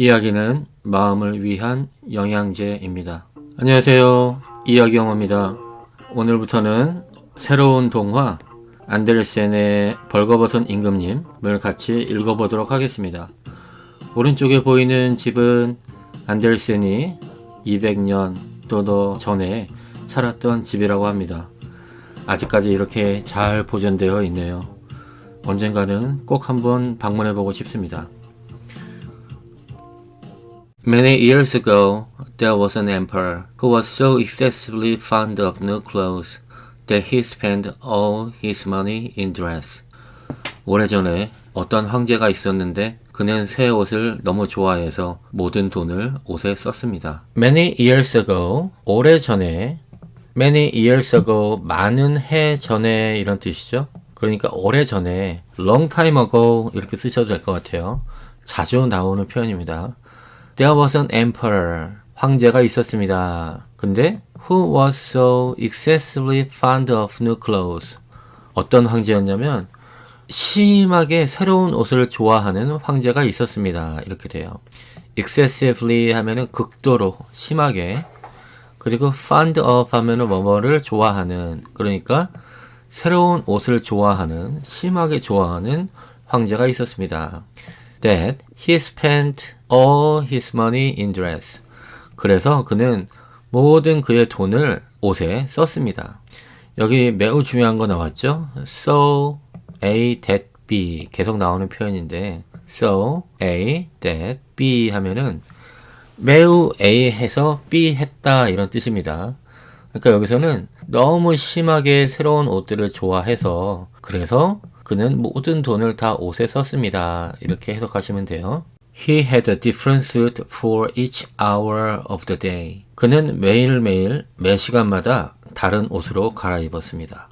이야기는 마음을 위한 영양제입니다. 안녕하세요. 이야기영어입니다. 오늘부터는 새로운 동화 안데르센의 벌거벗은 임금님을 같이 읽어보도록 하겠습니다. 오른쪽에 보이는 집은 안데르센이 200년 또 더 전에 살았던 집이라고 합니다. 아직까지 이렇게 잘 보존되어 있네요. 언젠가는 꼭 한번 방문해보고 싶습니다. Many years ago, there was an emperor who was so excessively fond of new clothes that he spent all his money in dress. 오래전에 어떤 황제가 있었는데 그는 새 옷을 너무 좋아해서 모든 돈을 옷에 썼습니다. Many years ago, 오래전에, many years ago, 많은 해 전에 이런 뜻이죠. 그러니까 오래전에, long time ago 이렇게 쓰셔도 될 것 같아요. 자주 나오는 표현입니다. There was an emperor. 황제가 있었습니다. 근데 who was so excessively fond of new clothes. 어떤 황제였냐면 심하게 새로운 옷을 좋아하는 황제가 있었습니다. 이렇게 돼요. excessively 하면은 극도로 심하게, 그리고 fond of 하면은 뭐뭐를 좋아하는, 그러니까 새로운 옷을 좋아하는, 심하게 좋아하는 황제가 있었습니다. That he spent all his money in dress. 그래서 그는 모든 그의 돈을 옷에 썼습니다. 여기 매우 중요한 거 나왔죠? So, A, that, B 계속 나오는 표현인데 So, A, that, B 하면은 매우 A 해서 B 했다 이런 뜻입니다. 그러니까 여기서는 너무 심하게 새로운 옷들을 좋아해서 그래서 그는 모든 돈을 다 옷에 썼습니다. 이렇게 해석하시면 돼요. He had a different suit for each hour of the day. 그는 매일매일 매 시간마다 다른 옷으로 갈아입었습니다.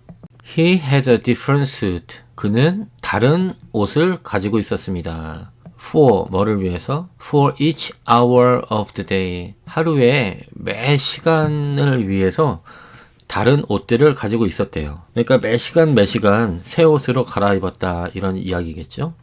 He had a different suit. 그는 다른 옷을 가지고 있었습니다. For 뭐를 위해서? For each hour of the day. 하루에 매 시간을 위해서 다른 옷들을 가지고 있었대요. 그러니까 매 시간 새 옷으로 갈아입었다 이런 이야기겠죠.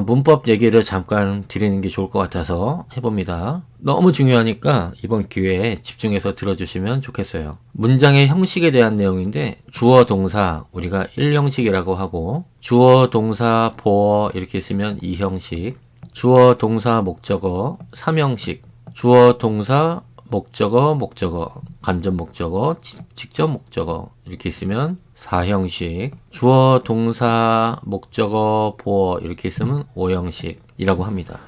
문법 얘기를 잠깐 드리는 게 좋을 것 같아서 해봅니다. 너무 중요하니까 이번 기회에 집중해서 들어주시면 좋겠어요. 문장의 형식에 대한 내용인데 주어 동사 우리가 1형식이라고 하고 주어 동사 보어 이렇게 쓰면 2형식, 주어 동사 목적어 3형식, 주어 동사 목적어, 간접 목적어, 직접 목적어 이렇게 있으면 4형식, 주어, 동사, 목적어, 보어 이렇게 있으면 5형식이라고 합니다.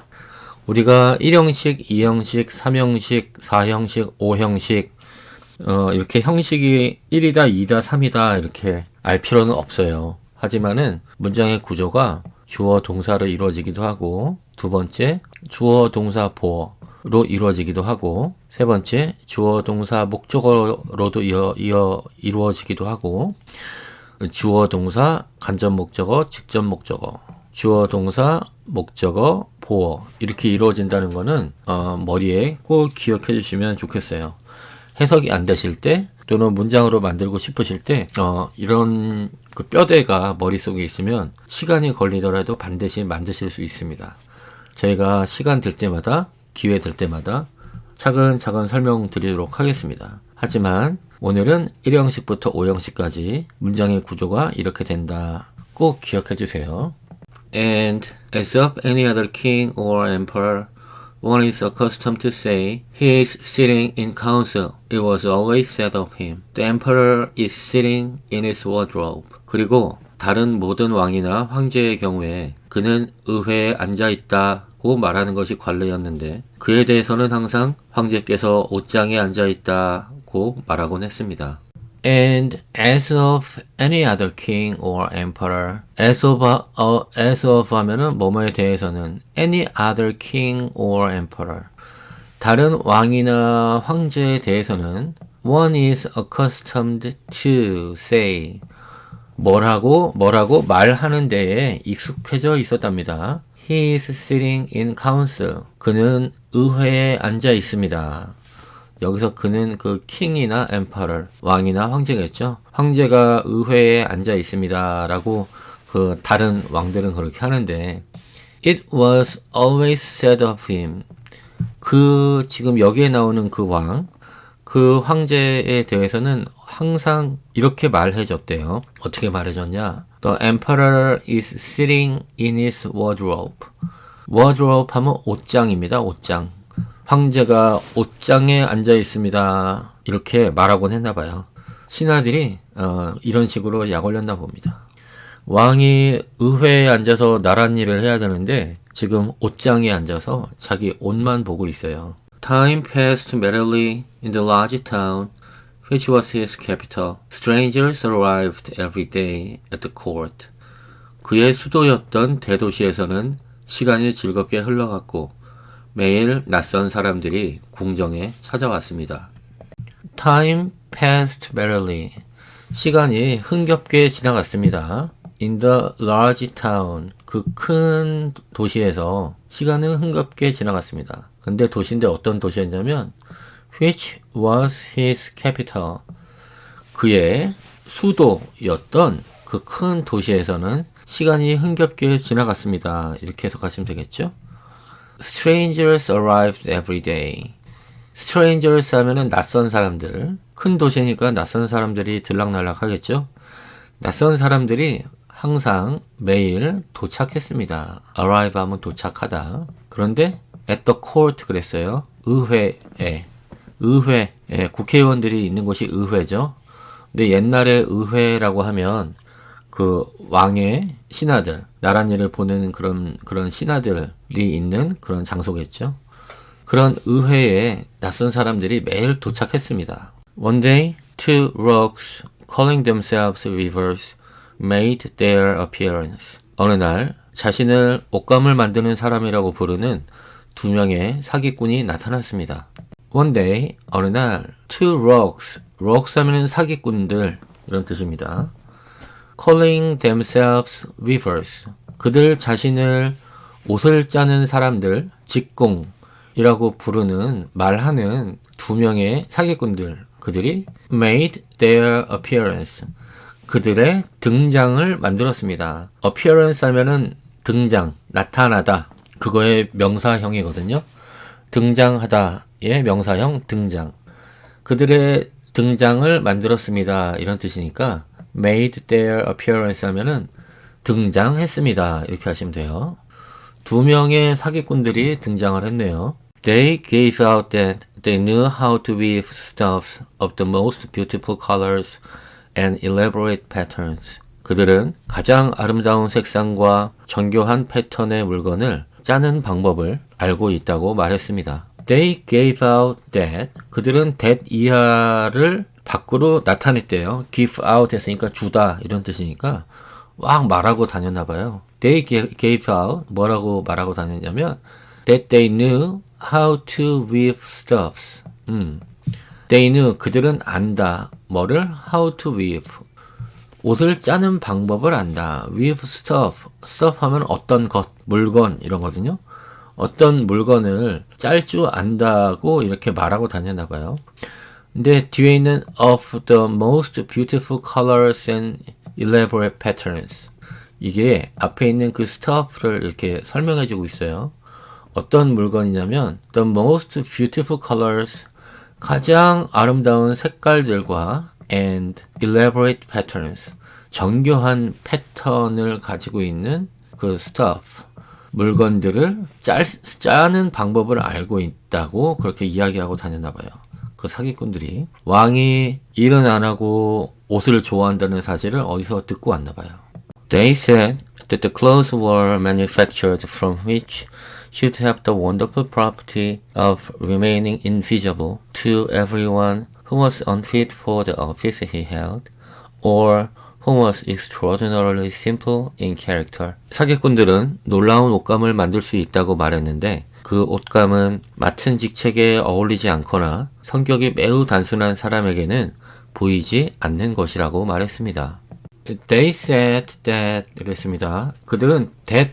우리가 1형식, 2형식, 3형식, 4형식, 5형식 이렇게 형식이 1이다, 2다, 3이다 이렇게 알 필요는 없어요. 하지만은 문장의 구조가 주어, 동사로 이루어지기도 하고 두 번째, 주어, 동사, 보어로 이루어지기도 하고 세 번째, 주어, 동사, 목적어로도 이루어지기도 하고 주어, 동사, 간접 목적어, 직접 목적어, 주어, 동사, 목적어, 보어 이렇게 이루어진다는 거는 머리에 꼭 기억해 주시면 좋겠어요. 해석이 안 되실 때 또는 문장으로 만들고 싶으실 때 이런 그 뼈대가 머릿속에 있으면 시간이 걸리더라도 반드시 만드실 수 있습니다. 저희가 시간 될 때마다 기회 될 때마다 차근차근 설명드리도록 하겠습니다. 하지만 오늘은 1형식부터 5형식까지 문장의 구조가 이렇게 된다. 꼭 기억해 주세요. And as of any other king or emperor, one is accustomed to say, he is sitting in council. It was always said of him. The emperor is sitting in his wardrobe. 그리고 다른 모든 왕이나 황제의 경우에 그는 의회에 앉아있다고 말하는 것이 관례였는데 그에 대해서는 항상 황제께서 옷장에 앉아있다고 말하곤 했습니다. And as of any other king or emperor, as of 하면은 뭐뭐에 대해서는 any other king or emperor, 다른 왕이나 황제에 대해서는 one is accustomed to say, 뭐라고 말하는 데에 익숙해져 있었답니다. He is sitting in council. 그는 의회에 앉아 있습니다. 여기서 그는 그 킹이나 emperor, 왕이나 황제겠죠. 황제가 의회에 앉아 있습니다. 라고 그 다른 왕들은 그렇게 하는데 It was always said of him. 그 지금 여기에 나오는 그 왕, 그 황제에 대해서는 항상 이렇게 말해줬대요. 어떻게 말해줬냐? The emperor is sitting in his wardrobe. wardrobe 하면 옷장입니다. 옷장. 황제가 옷장에 앉아 있습니다. 이렇게 말하곤 했나 봐요. 신하들이 이런 식으로 약 올렸나 봅니다. 왕이 의회에 앉아서 나란 일을 해야 되는데 지금 옷장에 앉아서 자기 옷만 보고 있어요. Time passed merrily in the large town, which was his capital. Strangers arrived every day at the court. 그의 수도였던 대도시에서는 시간이 즐겁게 흘러갔고 매일 낯선 사람들이 궁정에 찾아왔습니다. Time passed merrily. 시간이 흥겹게 지나갔습니다. In the large town. 그 큰 도시에서 시간은 흥겹게 지나갔습니다. 근데 도시인데 어떤 도시였냐면 which was his capital. 그의 수도였던 그 큰 도시에서는 시간이 흥겹게 지나갔습니다. 이렇게 해석하시면 되겠죠? Strangers arrived every day. Strangers 하면은 낯선 사람들. 큰 도시니까 낯선 사람들이 들락날락 하겠죠? 낯선 사람들이 항상 매일 도착했습니다. arrive 하면 도착하다. 그런데 at the court 그랬어요. 의회에. 국회의원들이 있는 곳이 의회죠. 근데 옛날에 의회라고 하면 그 왕의 신하들, 나랏일을 보내는 그런 신하들이 있는 그런 장소겠죠. 그런 의회에 낯선 사람들이 매일 도착했습니다. One day, two rogues calling themselves weavers made their appearance. 어느 날 자신을 옷감을 만드는 사람이라고 부르는 두 명의 사기꾼이 나타났습니다. One day, 어느 날, two rogues, rogues 하면은 사기꾼들 이런 뜻입니다. calling themselves weavers. 그들 자신을 옷을 짜는 사람들, 직공이라고 부르는 말하는 두 명의 사기꾼들, 그들이 made their appearance. 그들의 등장을 만들었습니다. appearance 하면은 등장, 나타나다. 그거의 명사형이거든요. 등장하다의 명사형 등장. 그들의 등장을 만들었습니다. 이런 뜻이니까 made their appearance 하면은 등장했습니다. 이렇게 하시면 돼요. 두 명의 사기꾼들이 등장을 했네요. They gave out that they knew how to weave stuffs of the most beautiful colors and elaborate patterns. 그들은 가장 아름다운 색상과 정교한 패턴의 물건을 짜는 방법을 알고 있다고 말했습니다. They gave out that. 그들은 that 이하를 밖으로 나타냈대요. give out 했으니까 주다 이런 뜻이니까 막 말하고 다녔나 봐요. They gave out 뭐라고 말하고 다녔냐면 that they knew how to weave stuffs. They knew 그들은 안다. 뭐를? How to weave. 옷을 짜는 방법을 안다. weave stuff. stuff 하면 어떤 것, 물건 이런 거거든요. 어떤 물건을 짤 줄 안다고 이렇게 말하고 다녔나 봐요. 근데 뒤에 있는 of the most beautiful colors and elaborate patterns. 이게 앞에 있는 그 stuff를 이렇게 설명해 주고 있어요. 어떤 물건이냐면 the most beautiful colors. 가장 아름다운 색깔들과 and elaborate patterns. 정교한 패턴을 가지고 있는 그 stuff. 물건들을 짜는 방법을 알고 있다고 그렇게 이야기하고 다녔나 봐요. 그 사기꾼들이. 왕이 일은 안 하고 옷을 좋아한다는 사실을 어디서 듣고 왔나 봐요. They said that the clothes were manufactured from which should have the wonderful property of remaining invisible to everyone who was unfit for the office he held, or who was extraordinarily simple in character. 사기꾼들은 놀라운 옷감을 만들 수 있다고 말했는데 그 옷감은 맡은 직책에 어울리지 않거나 성격이 매우 단순한 사람에게는 보이지 않는 것이라고 말했습니다. They said that 이랬습니다. 그들은 that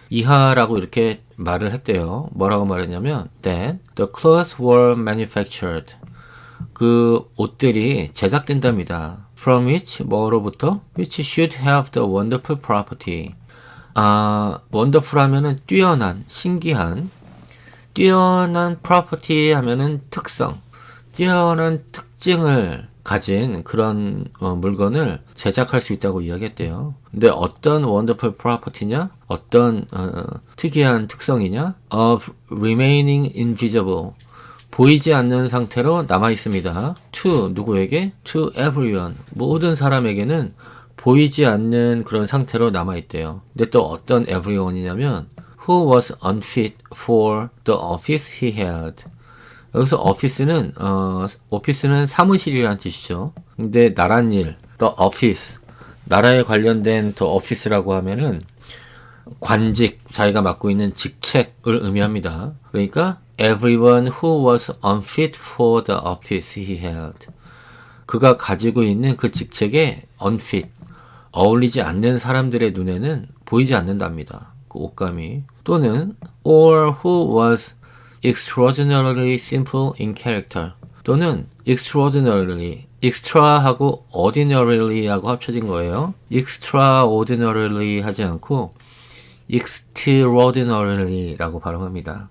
이하라고 이렇게 말을 했대요. 뭐라고 말했냐면 that the clothes were manufactured. 그 옷들이 제작된답니다. From which 뭐로부터? Which should have the wonderful property. wonderful 하면은 뛰어난, 신기한, 뛰어난 property 하면은 특성, 뛰어난 특징을 가진 그런 물건을 제작할 수 있다고 이야기했대요. 근데 어떤 wonderful property냐? 어떤 특이한 특성이냐? Of remaining invisible. 보이지 않는 상태로 남아 있습니다. To 누구에게? To everyone. 모든 사람에게는 보이지 않는 그런 상태로 남아 있대요. 근데 또 어떤 everyone이냐면 who was unfit for the office he held. 여기서 오피스는 사무실이란 뜻이죠. 근데 나란 일, the office, 나라에 관련된 the office라고 하면은 관직, 자기가 맡고 있는 직책을 의미합니다. 그러니까 everyone who was unfit for the office he held. 그가 가지고 있는 그 직책에 unfit, 어울리지 않는 사람들의 눈에는 보이지 않는답니다. 그 옷감이. 또는 or who was extraordinarily simple in character. 또는 extraordinarily, extra하고 ordinary하고 합쳐진 거예요. extraordinarily 하지 않고 extraordinary라고 발음합니다.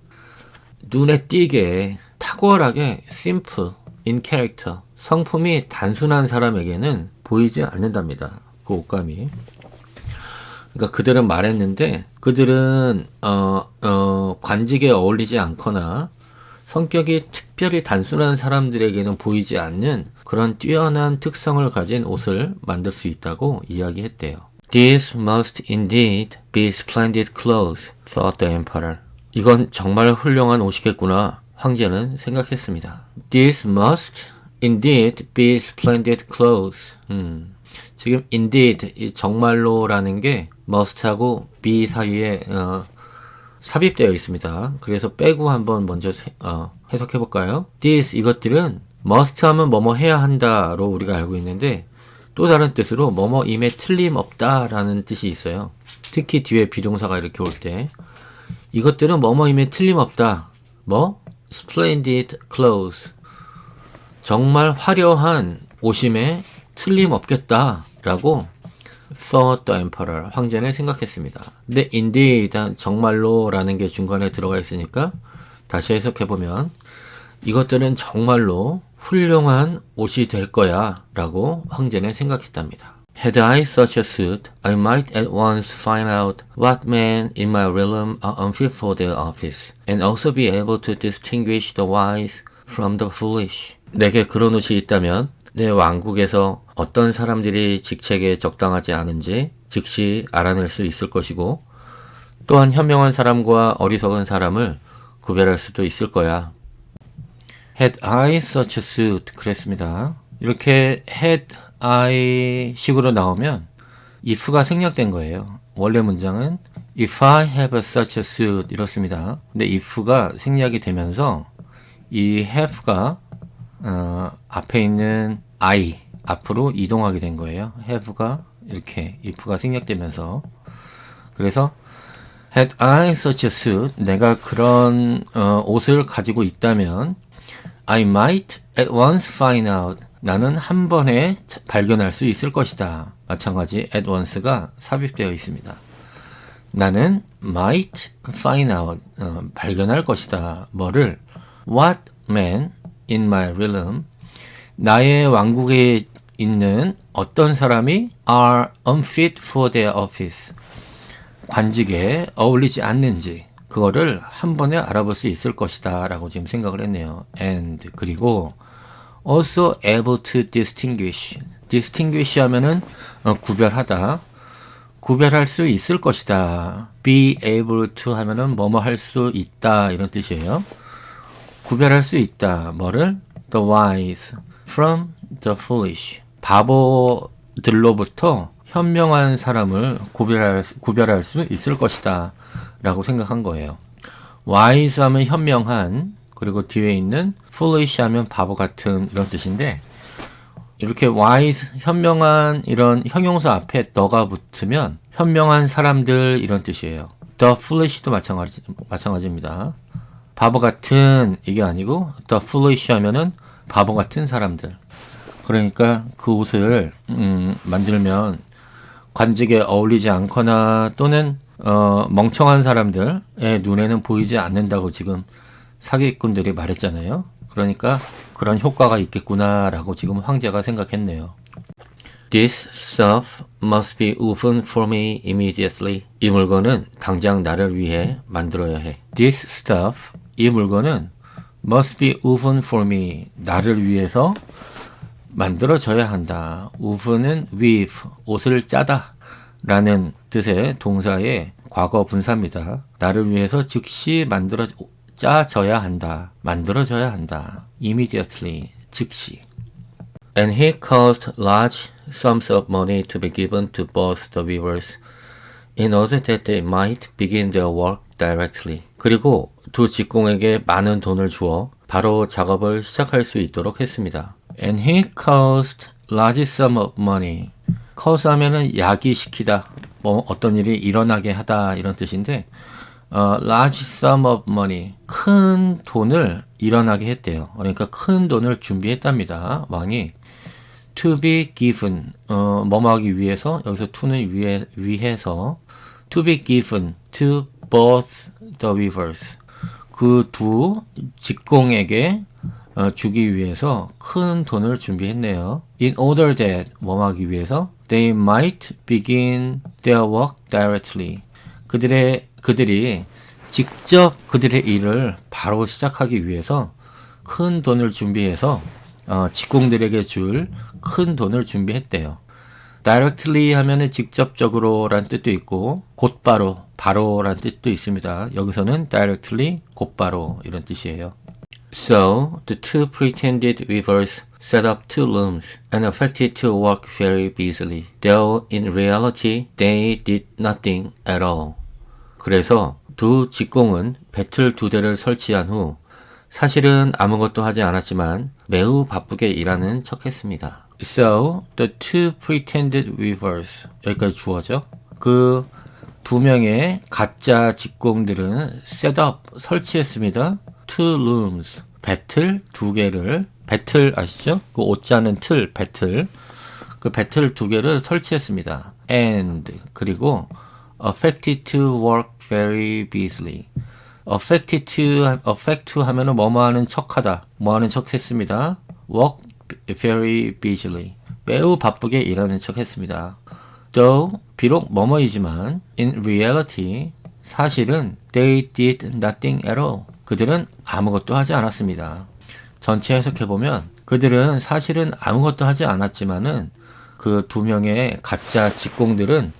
눈에 띄게 탁월하게 simple in character, 성품이 단순한 사람에게는 보이지 않는답니다. 그 옷감이. 그러니까 그들은 말했는데 그들은 관직에 어울리지 않거나 성격이 특별히 단순한 사람들에게는 보이지 않는 그런 뛰어난 특성을 가진 옷을 만들 수 있다고 이야기했대요. These must indeed be splendid clothes, thought the emperor. 이건 정말 훌륭한 옷이겠구나, 황제는 생각했습니다. These must indeed be splendid clothes. 지금 indeed, 이 정말로라는 게 must하고 be 사이에 삽입되어 있습니다. 그래서 빼고 한번 먼저 해석해 볼까요? These, 이것들은 must 하면 뭐뭐 해야 한다로 우리가 알고 있는데 또 다른 뜻으로 뭐뭐임에 틀림없다라는 뜻이 있어요. 특히 뒤에 비동사가 이렇게 올 때 이것들은 뭐뭐임에 틀림없다. 뭐? Splendid clothes. 정말 화려한 옷임에 틀림없겠다 라고 thought the emperor, 황제는 생각했습니다. 근데 indeed, 정말로 라는 게 중간에 들어가 있으니까 다시 해석해보면 이것들은 정말로 훌륭한 옷이 될 거야 라고 황제는 생각했답니다. Had I such a suit, I might at once find out what men in my realm are unfit for their office, and also be able to distinguish the wise from the foolish. 내게 그런 옷이 있다면 내 왕국에서 어떤 사람들이 직책에 적당하지 않은지 즉시 알아낼 수 있을 것이고 또한 현명한 사람과 어리석은 사람을 구별할 수도 있을 거야. Had I such a suit, 그랬습니다. 이렇게 had I 식으로 나오면 if가 생략된 거예요. 원래 문장은 if I have such a suit 이렇습니다. 근데 if가 생략이 되면서 이 have가 앞에 있는 I 앞으로 이동하게 된 거예요. have가 이렇게 if가 생략되면서. 그래서 had I such a suit, 내가 그런 옷을 가지고 있다면 I might at once find out, 나는 한 번에 발견할 수 있을 것이다. 마찬가지 at once가 삽입되어 있습니다. 나는 might find out, 발견할 것이다. 뭐를? What man in my realm, 나의 왕국에 있는 어떤 사람이 are unfit for their office, 관직에 어울리지 않는지 그거를 한 번에 알아볼 수 있을 것이다 라고 지금 생각을 했네요. And 그리고 also able to distinguish, distinguish 하면은 구별하다, 구별할 수 있을 것이다. be able to 하면은 뭐뭐 할 수 있다 이런 뜻이에요. 구별할 수 있다. 뭐를? the wise from the foolish, 바보들로부터 현명한 사람을 구별할 수 있을 것이다 라고 생각한 거예요. wise 하면 현명한, 그리고 뒤에 있는 foolish 하면 바보 같은 이런 뜻인데 이렇게 wise, 현명한 이런 형용사 앞에 the가 붙으면 현명한 사람들 이런 뜻이에요. the foolish도 마찬가지입니다. 바보 같은 이게 아니고 the foolish 하면은 바보 같은 사람들. 그러니까 그 옷을 만들면 관직에 어울리지 않거나 또는 멍청한 사람들의 눈에는 보이지 않는다고 지금 사기꾼들이 말했잖아요. 그러니까 그런 효과가 있겠구나라고 지금 황제가 생각했네요. This stuff must be woven for me immediately. 이 물건은 당장 나를 위해 만들어야 해. This stuff, 이 물건은 must be woven for me. 나를 위해서 만들어져야 한다. woven은 weave, 옷을 짜다 라는 뜻의 동사의 과거 분사입니다. 나를 위해서 즉시 짜져야 한다. 만들어져야 한다. immediately, 즉시. And he caused large sums of money to be given to both the weavers in order that they might begin their work directly. 그리고 두 직공에게 많은 돈을 주어 바로 작업을 시작할 수 있도록 했습니다. And he caused large sum of money. cause 하면은 야기시키다. 뭐 어떤 일이 일어나게 하다 이런 뜻인데 large sum of money. 큰 돈을 일어나게 했대요. 그러니까 큰 돈을 준비했답니다. 왕이. to be given, 뭐뭐 하기 위해서, 여기서 to는 위해서, to be given to both the weavers. 그 두 직공에게 주기 위해서 큰 돈을 준비했네요. In order that, 뭐뭐 하기 위해서, they might begin their work directly. 그들이 직접 그들의 일을 바로 시작하기 위해서 큰 돈을 준비해서 직공들에게 줄 큰 돈을 준비했대요. directly 하면은 직접적으로 란 뜻도 있고 곧바로, 바로란 뜻도 있습니다. 여기서는 directly, 곧바로 이런 뜻이에요. So, the two pretended weavers set up two looms and affected to work very busily, though in reality they did nothing at all. 그래서 두 직공은 배틀 두 대를 설치한 후 사실은 아무것도 하지 않았지만 매우 바쁘게 일하는 척했습니다. So, the two pretended weavers. 여기까지 주어죠. 그 두 명의 가짜 직공들은 set up, 설치했습니다. Two looms. 배틀 두 개를, 배틀 아시죠? 그 옷자는 틀, 배틀. 그 배틀 두 개를 설치했습니다. And, 그리고 affected to work very busily. affect to 하면은 뭐뭐 하는 척하다, 뭐 하는 척 했습니다. work very busily. 매우 바쁘게 일하는 척 했습니다. though, 비록 뭐뭐이지만, in reality, 사실은 they did nothing at all. 그들은 아무것도 하지 않았습니다. 전체 해석해보면 그들은 사실은 아무것도 하지 않았지만은 그 두 명의 가짜 직공들은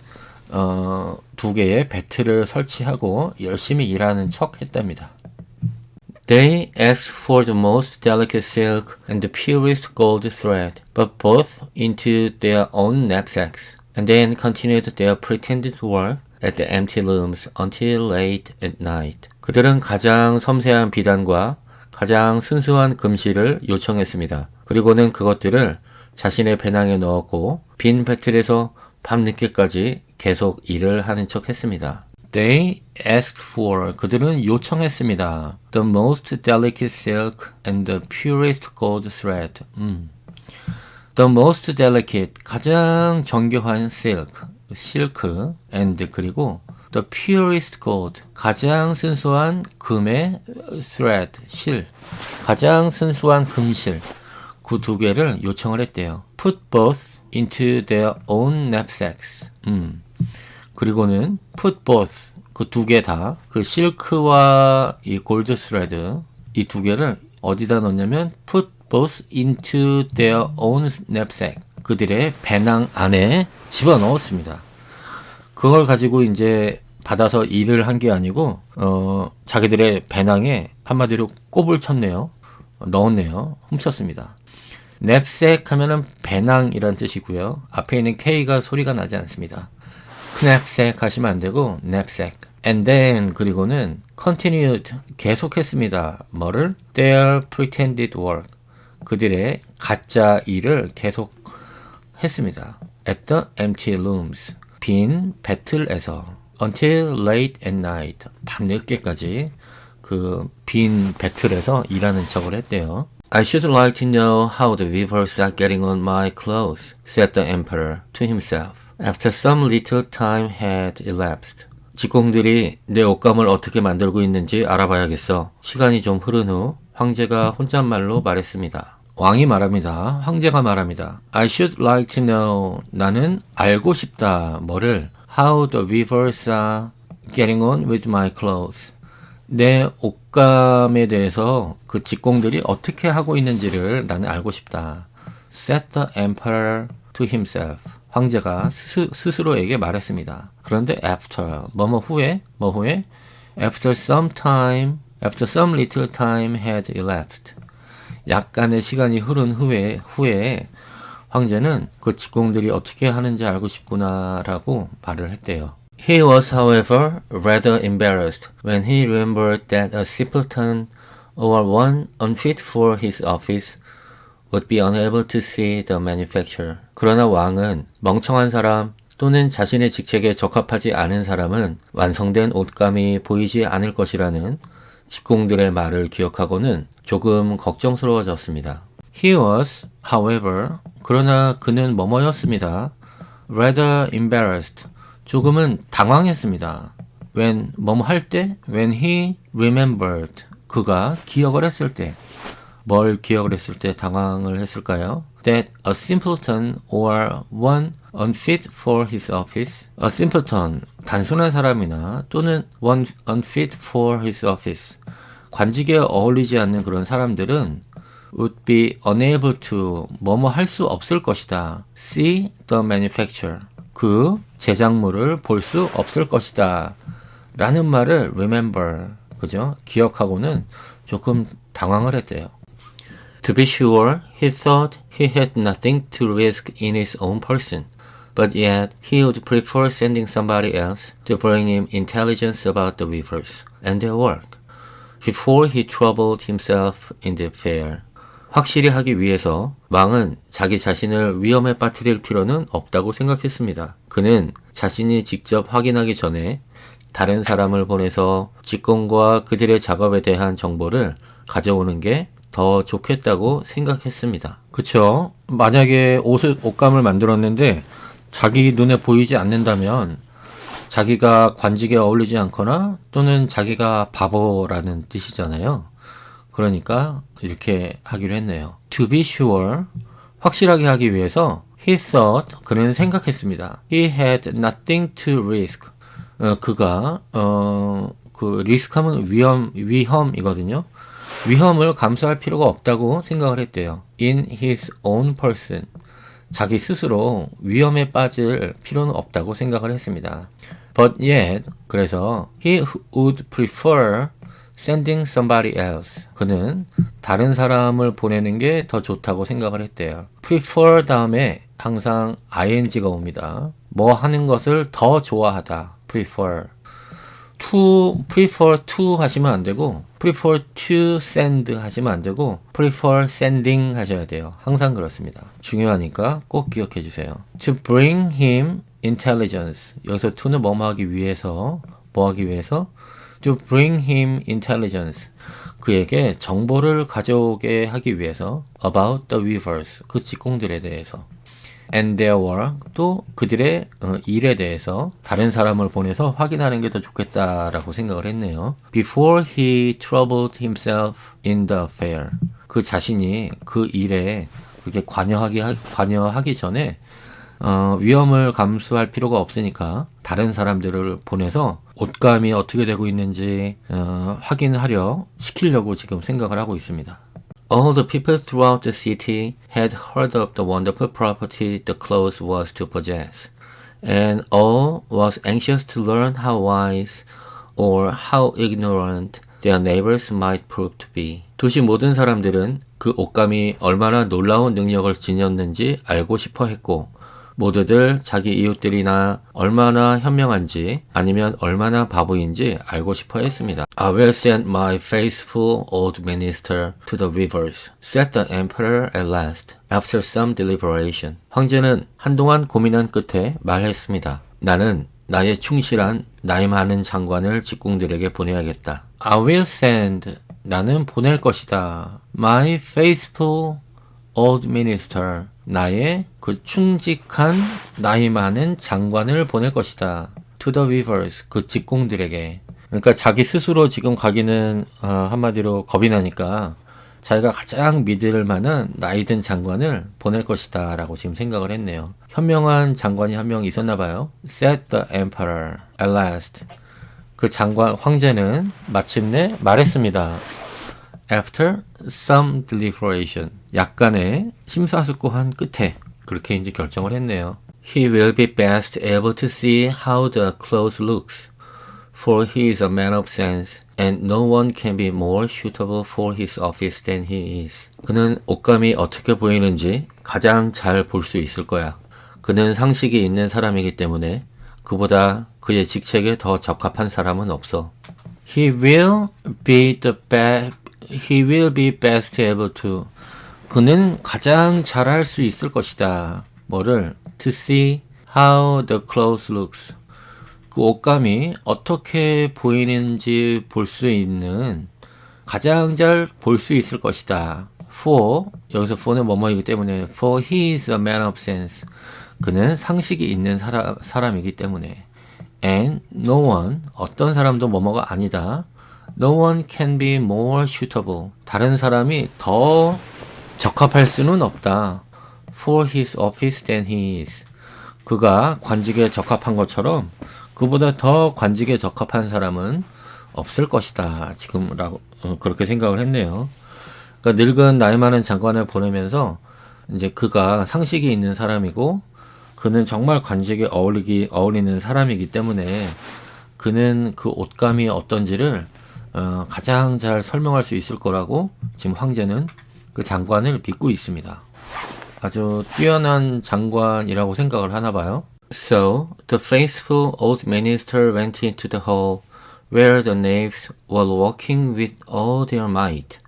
두 개의 배틀을 설치하고 열심히 일하는 척 했답니다. They asked for the most delicate silk and the purest gold thread, but both into their own knapsacks, and then continued their pretended work at the empty looms until late at night. 그들은 가장 섬세한 비단과 가장 순수한 금실을 요청했습니다. 그리고는 그것들을 자신의 배낭에 넣었고 빈 배틀에서 밤늦게까지 계속 일을 하는 척 했습니다. They asked for, 그들은 요청했습니다. The most delicate silk and the purest gold thread. The most delicate, 가장 정교한 silk, 실크, and 그리고 the purest gold, 가장 순수한 금의 thread, 실, 가장 순수한 금실, 그 두 개를 요청을 했대요. Put both into their own knapsacks. 그리고는 put both, 그 두 개 다, 그 실크와 이 골드 스레드, 이 두 개를 어디다 넣냐면 put both into their own knapsack. 그들의 배낭 안에 집어넣었습니다. 그걸 가지고 이제 받아서 일을 한 게 아니고 자기들의 배낭에 한마디로 꼽을 쳤네요. 넣었네요. 훔쳤습니다. knapsack 하면은 배낭이란 뜻이고요. 앞에 있는 K가 소리가 나지 않습니다. knapsack 하시면 안 되고 knapsack. And then 그리고는 continued 계속했습니다. 뭐를? Their pretended work. 그들의 가짜 일을 계속 했습니다. At the empty looms. 빈 배틀에서 until late at night. 밤늦게까지 그 빈 배틀에서 일하는 척을 했대요. I should like to know how the weavers are getting on my clothes, said the emperor to himself. After some little time had elapsed. 직공들이 내 옷감을 어떻게 만들고 있는지 알아봐야겠어. 시간이 좀 흐른 후 황제가 혼잣말로 말했습니다. 왕이 말합니다. 황제가 말합니다. I should like to know. 나는 알고 싶다. 뭐를? How the weavers are getting on with my clothes. 내 옷감에 대해서 그 직공들이 어떻게 하고 있는지를 나는 알고 싶다. Said the emperor to himself. 황제가 스스로에게 말했습니다. 그런데 after, 후에, after some little time had elapsed. 약간의 시간이 흐른 후에 황제는 그 직공들이 어떻게 하는지 알고 싶구나라고 말을 했대요. He was, however, rather embarrassed when he remembered that a simpleton or one unfit for his office would be unable to see the manufacture. 그러나 왕은 멍청한 사람 또는 자신의 직책에 적합하지 않은 사람은 완성된 옷감이 보이지 않을 것이라는 직공들의 말을 기억하고는 조금 걱정스러워졌습니다. He was, however, 그러나 그는 뭐뭐였습니다. rather embarrassed, 조금은 당황했습니다. when, 할 때, when he remembered, 그가 기억을 했을 때, 뭘 기억을 했을 때 당황을 했을까요? That a simpleton or one unfit for his office. A simpleton, 단순한 사람이나 또는 one unfit for his office. 관직에 어울리지 않는 그런 사람들은 would be unable to, 할 수 없을 것이다. See the manufacture. 그 제작물을 볼 수 없을 것이다. 라는 말을 remember, 그죠? 기억하고는 조금 당황을 했대요. To be sure, he thought he had nothing to risk in his own person, but yet he would prefer sending somebody else to bring him intelligence about the weavers and their work, before he troubled himself in the affair. 확실히 하기 위해서 왕은 자기 자신을 위험에 빠뜨릴 필요는 없다고 생각했습니다. 그는 자신이 직접 확인하기 전에 다른 사람을 보내서 직공과 그들의 작업에 대한 정보를 가져오는 게 더 좋겠다고 생각했습니다. 그쵸? 만약에 옷감을 만들었는데 자기 눈에 보이지 않는다면 자기가 관직에 어울리지 않거나 또는 자기가 바보라는 뜻이잖아요. 그러니까 이렇게 하기로 했네요. To be sure, 확실하게 하기 위해서 he thought, 그는 생각했습니다. He had nothing to risk. 그가 그 리스크하면 위험이거든요. 위험을 감수할 필요가 없다고 생각을 했대요. In his own person. 자기 스스로 위험에 빠질 필요는 없다고 생각을 했습니다. But yet, 그래서 he would prefer sending somebody else. 그는 다른 사람을 보내는 게 더 좋다고 생각을 했대요. prefer 다음에 항상 ing가 옵니다. 뭐 하는 것을 더 좋아하다. prefer to 하시면 안 되고 prefer to send 하시면 안 되고 prefer sending 하셔야 돼요. 항상 그렇습니다. 중요하니까 꼭 기억해 주세요. To bring him intelligence. 여기서 to는 뭐 하기 위해서 to bring him intelligence. 그에게 정보를 가져오게 하기 위해서 about the weavers. 그 직공들에 대해서. and their work, 또 그들의 일에 대해서 다른 사람을 보내서 확인하는 게 더 좋겠다라고 생각을 했네요. Before he troubled himself in the affair. 그 자신이 그 일에 그렇게 관여하기 전에 위험을 감수할 필요가 없으니까 다른 사람들을 보내서 옷감이 어떻게 되고 있는지 시키려고 지금 생각을 하고 있습니다. All the people throughout the city had heard of the wonderful property the cloth was to possess, and all was anxious to learn how wise or how ignorant their neighbors might prove to be. 도시 모든 사람들은 그 옷감이 얼마나 놀라운 능력을 지녔는지 알고 싶어 했고, 모두들 자기 이웃들이나 얼마나 현명한지 아니면 얼마나 바보인지 알고 싶어 했습니다. I will send my faithful old minister to the weavers, said the emperor at last, after some deliberation. 황제는 한동안 고민한 끝에 말했습니다. 나는 나의 충실한 나이 많은 장관을 직공들에게 보내야겠다. I will send, 나는 보낼 것이다. My faithful old minister, 나의 그 충직한 나이 많은 장관을 보낼 것이다. to the weavers, 그 직공들에게. 그러니까 자기 스스로 지금 가기는 한마디로 겁이 나니까 자기가 가장 믿을 만한 나이든 장관을 보낼 것이다 라고 지금 생각을 했네요. 현명한 장관이 한 명 있었나 봐요. Said the emperor at last. 그 장관 황제는 마침내 말했습니다. After some deliberation. 약간의 심사숙고한 끝에 그렇게 이제 결정을 했네요. He will be best able to see how the clothes looks. For he is a man of sense, and no one can be more suitable for his office than he is. 그는 옷감이 어떻게 보이는지 가장 잘 볼 수 있을 거야. 그는 상식이 있는 사람이기 때문에 그보다 그의 직책에 더 적합한 사람은 없어. He will be best able to. 그는 가장 잘할 수 있을 것이다. 뭐를? To see how the clothes looks. 그 옷감이 어떻게 보이는지 볼 수 있는 가장 잘 볼 수 있을 것이다. For, 여기서 for는 뭐뭐이기 때문에 For he is a man of sense. 그는 상식이 있는 사람이기 때문에 And no one, 어떤 사람도 뭐뭐가 아니다. No one can be more suitable. 다른 사람이 더 적합할 수는 없다. For his office than he is. 그가 관직에 적합한 것처럼 그보다 더 관직에 적합한 사람은 없을 것이다. 지금라고 그렇게 생각을 했네요. 그러니까 늙은 나이 많은 장관을 보내면서 이제 그가 상식이 있는 사람이고 그는 정말 관직에 어울리는 사람이기 때문에 그는 그 옷감이 어떤지를 가장 잘 설명할 수 있을 거라고 지금 황제는 그 장관을 믿고 있습니다. 아주 뛰어난 장관이라고 생각을 하나 봐요. So the faithful old minister went into the hall where the knaves were working with all their might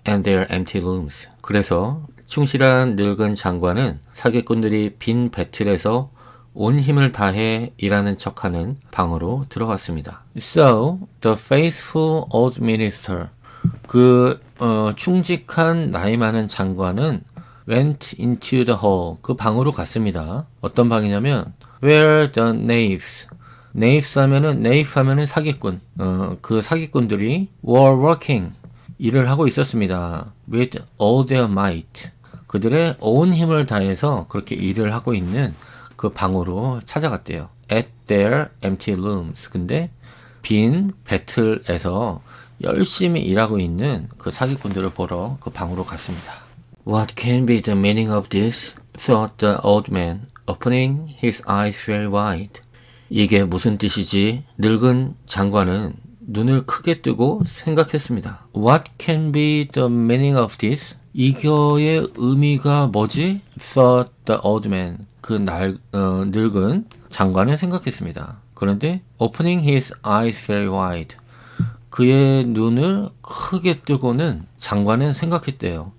and their empty looms. 그래서 충실한 늙은 장관은 사기꾼들이 빈 배틀에서 온 힘을 다해 일하는 척하는 방으로 들어갔습니다. So the faithful old minister, 그 충직한 나이 많은 장관은 went into the hall, 그 방으로 갔습니다. 어떤 방이냐면 where the knaves 하면은 사기꾼, 그 사기꾼들이 were working, 일을 하고 있었습니다. with all their might, 그들의 온 힘을 다해서 그렇게 일을 하고 있는 그 방으로 찾아갔대요. at their empty looms. 근데 빈 배틀에서 열심히 일하고 있는 그 사기꾼들을 보러 그 방으로 갔습니다. What can be the meaning of this? thought the old man, opening his eyes very wide. 이게 무슨 뜻이지? 늙은 장관은 눈을 크게 뜨고 생각했습니다. What can be the meaning of this? 이거의 의미가 뭐지? thought the old man. 그 늙은 장관은 생각했습니다. 그런데 opening his eyes very wide. 그의 눈을 크게 뜨고는 장관은 생각했대요.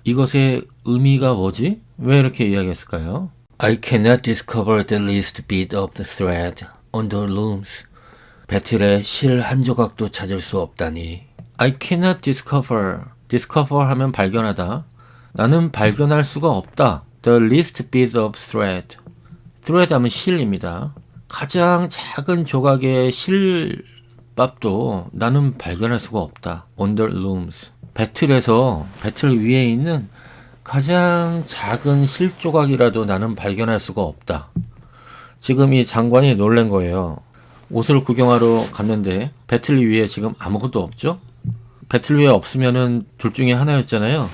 이것의 의미가 뭐지? 왜 이렇게 이야기했을까요? I cannot discover the least bit of the thread on the looms. 배틀에 실 한 조각도 찾을 수 없다니. I cannot discover. discover 하면 발견하다. 나는 발견할 수가 없다. The least bit of thread. thread 하면 실입니다. 가장 작은 조각의 실밥도 나는 발견할 수가 없다. On the looms. 배틀에서 배틀 위에 있는 가장 작은 실 조각이라도 나는 발견할 수가 없다. 지금 이 장관이 놀란 거예요. 옷을 구경하러 갔는데 배틀 위에 지금 아무것도 없죠? 배틀 위에 없으면은 둘 중에 하나였잖아요.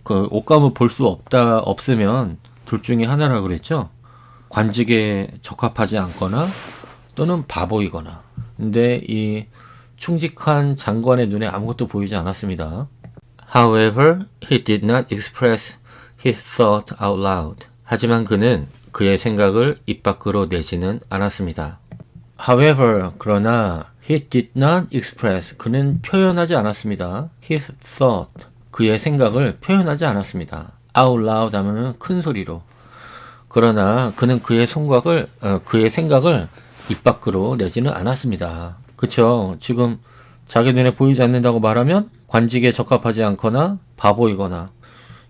그 옷감을 볼 수 없으면 둘 중에 하나라 그랬죠? 관직에 적합하지 않거나 또는 바보이거나. 근데 이 충직한 장관의 눈에 아무것도 보이지 않았습니다. However, he did not express his thought out loud. 하지만 그는 그의 생각을 입 밖으로 내지는 않았습니다. However, 그러나 he did not express, 그는 표현하지 않았습니다. His thought, 그의 생각을 표현하지 않았습니다. Out loud 하면은 큰 소리로. 그러나 그는 그의 생각을 입 밖으로 내지는 않았습니다. 그쵸? 지금 자기 눈에 보이지 않는다고 말하면 관직에 적합하지 않거나 바보이거나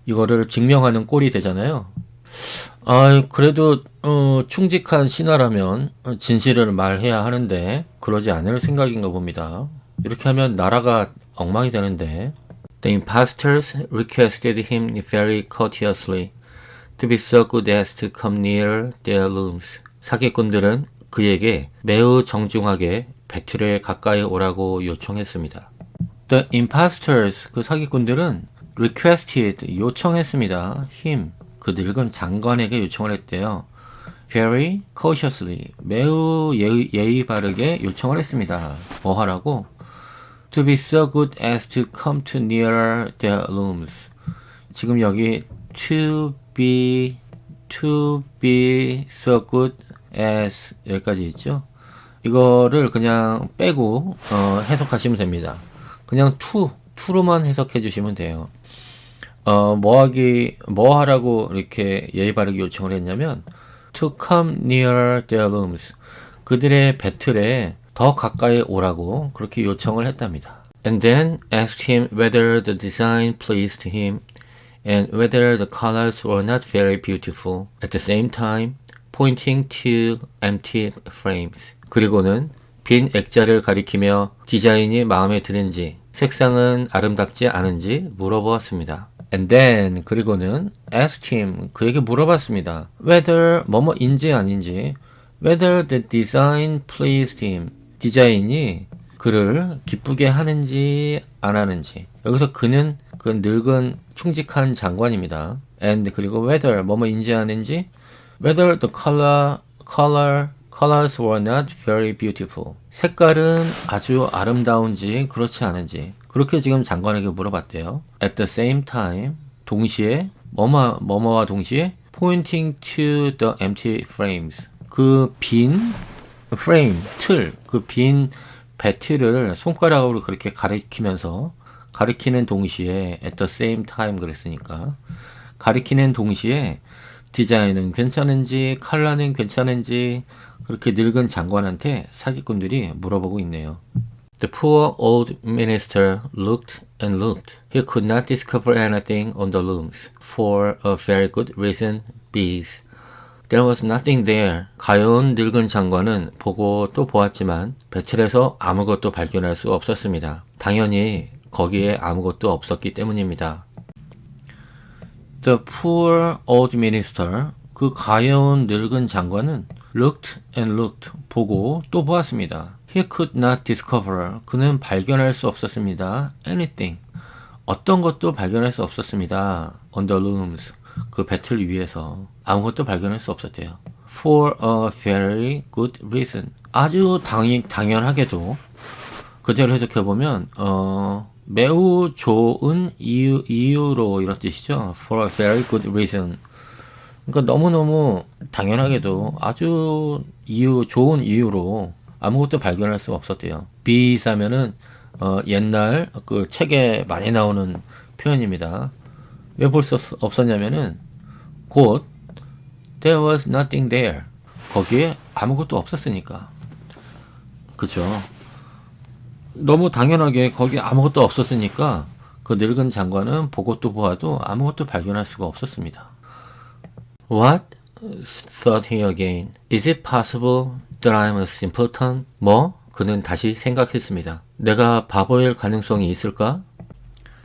이거를 증명하는 꼴이 되잖아요. 그래도 충직한 신하라면 진실을 말해야 하는데 그러지 않을 생각인가 봅니다. 이렇게 하면 나라가 엉망이 되는데. The impostors requested him very courteously to be so good as to come near their looms. 사기꾼들은 그에게 매우 정중하게 배틀에 가까이 오라고 요청했습니다. The impostors, 그 사기꾼들은 requested, 요청했습니다. him, 그 늙은 장관에게 요청을 했대요. very cautiously, 매우 예의 바르게 요청을 했습니다. 뭐 하라고? To be so good as to come too near their looms. 지금 여기 to be so good as 여기까지 있죠. 이거를 그냥 빼고 해석하시면 됩니다. 그냥 to로만 해석해 주시면 돼요. 뭐 하라고 이렇게 예의 바르게 요청을 했냐면 to come near their looms. 그들의 배틀에 더 가까이 오라고 그렇게 요청을 했답니다. And then asked him whether the design pleased him and whether the colors were not very beautiful. At the same time, pointing to empty frames. 그리고는 빈 액자를 가리키며 디자인이 마음에 드는지, 색상은 아름답지 않은지 물어보았습니다. And then, 그리고는 asked him, 그에게 물어봤습니다. whether, 뭐뭐인지 아닌지, whether the design pleased him, 디자인이 그를 기쁘게 하는지 안 하는지. 여기서 그는 그 늙은 충직한 장관입니다. And 그리고 whether, 뭐뭐인지 아닌지, whether the colors were not very beautiful. 색깔은 아주 아름다운지 그렇지 않은지. 그렇게 지금 장관에게 물어봤대요. At the same time, 동시에 뭐뭐와 동시에 pointing to the empty frames. 그 빈 frame, 틀, 그 빈 배틀을 손가락으로 그렇게 가리키는 동시에 at the same time 그랬으니까 가리키는 동시에 디자인은 괜찮은지 컬러는 괜찮은지 그렇게 늙은 장관한테 사기꾼들이 물어보고 있네요. The poor old minister looked and looked. He could not discover anything on the looms. For a very good reason, bees. There was nothing there. 가여운 늙은 장관은 보고 또 보았지만 배틀에서 아무것도 발견할 수 없었습니다. 당연히 거기에 아무것도 없었기 때문입니다. The poor old minister, 그 가여운 늙은 장관은 looked and looked, 보고 또 보았습니다. He could not discover, 그는 발견할 수 없었습니다. Anything, 어떤 것도 발견할 수 없었습니다. On the looms, 그 배틀 위에서 아무것도 발견할 수 없었대요. For a very good reason, 아주 당연하게도 그대로 해석해보면 매우 좋은 이유로 이런 뜻이죠. For a very good reason. 그러니까 너무너무 당연하게도 아주 좋은 이유로 아무것도 발견할 수 없었대요. 비사면은 옛날 그 책에 많이 나오는 표현입니다. 왜 볼 수 없었냐면은 곧 there was nothing there. 거기에 아무것도 없었으니까. 그죠? 너무 당연하게 거기에 아무것도 없었으니까 그 늙은 장관은 보고 또 보아도 아무것도 발견할 수가 없었습니다. What? thought he again. Is it possible that I'm a simpleton? 그는 다시 생각했습니다. 내가 바보일 가능성이 있을까?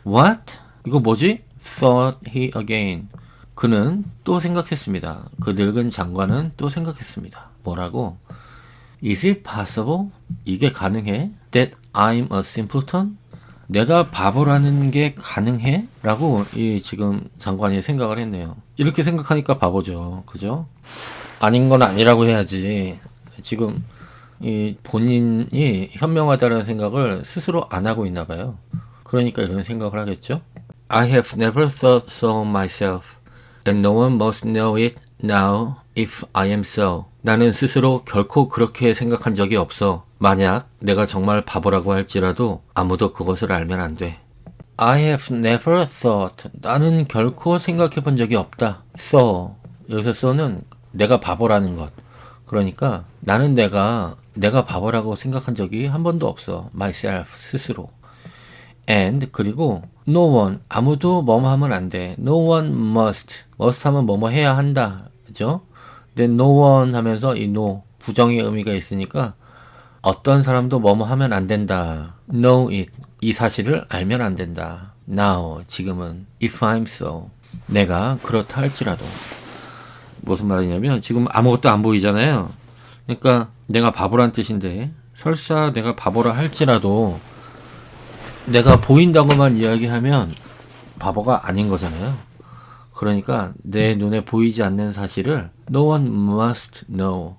What? 이거 뭐지? thought he again. 그는 또 생각했습니다. 그 늙은 장관은 또 생각했습니다. 뭐라고? Is it possible? 이게 가능해? That I'm a simpleton? 내가 바보라는 게 가능해? 라고 지금 장관이 생각을 했네요. 이렇게 생각하니까 바보죠. 그죠? 아닌 건 아니라고 해야지. 지금 본인이 현명하다는 생각을 스스로 안 하고 있나 봐요. 그러니까 이런 생각을 하겠죠? I have never thought so myself. And no one must know it now if I am so. 나는 스스로 결코 그렇게 생각한 적이 없어. 만약 내가 정말 바보라고 할지라도 아무도 그것을 알면 안 돼. I have never thought. 나는 결코 생각해 본 적이 없다. So. 여기서 so는 내가 바보라는 것. 그러니까 나는 내가 바보라고 생각한 적이 한 번도 없어. myself. 스스로. And 그리고 no one. 아무도 뭐뭐 하면 안 돼. No one must. must 하면 뭐뭐 해야 한다. 그죠? 근데 no one 하면서 이 no 부정의 의미가 있으니까 어떤 사람도 뭐뭐 하면 안 된다. know it. 이 사실을 알면 안 된다. now. 지금은. if I'm so. 내가 그렇다 할지라도. 무슨 말이냐면 지금 아무것도 안 보이잖아요. 그러니까 내가 바보란 뜻인데 설사 내가 바보라 할지라도 내가 보인다고만 이야기하면 바보가 아닌 거잖아요. 그러니까 내 눈에 보이지 않는 사실을 no one must know.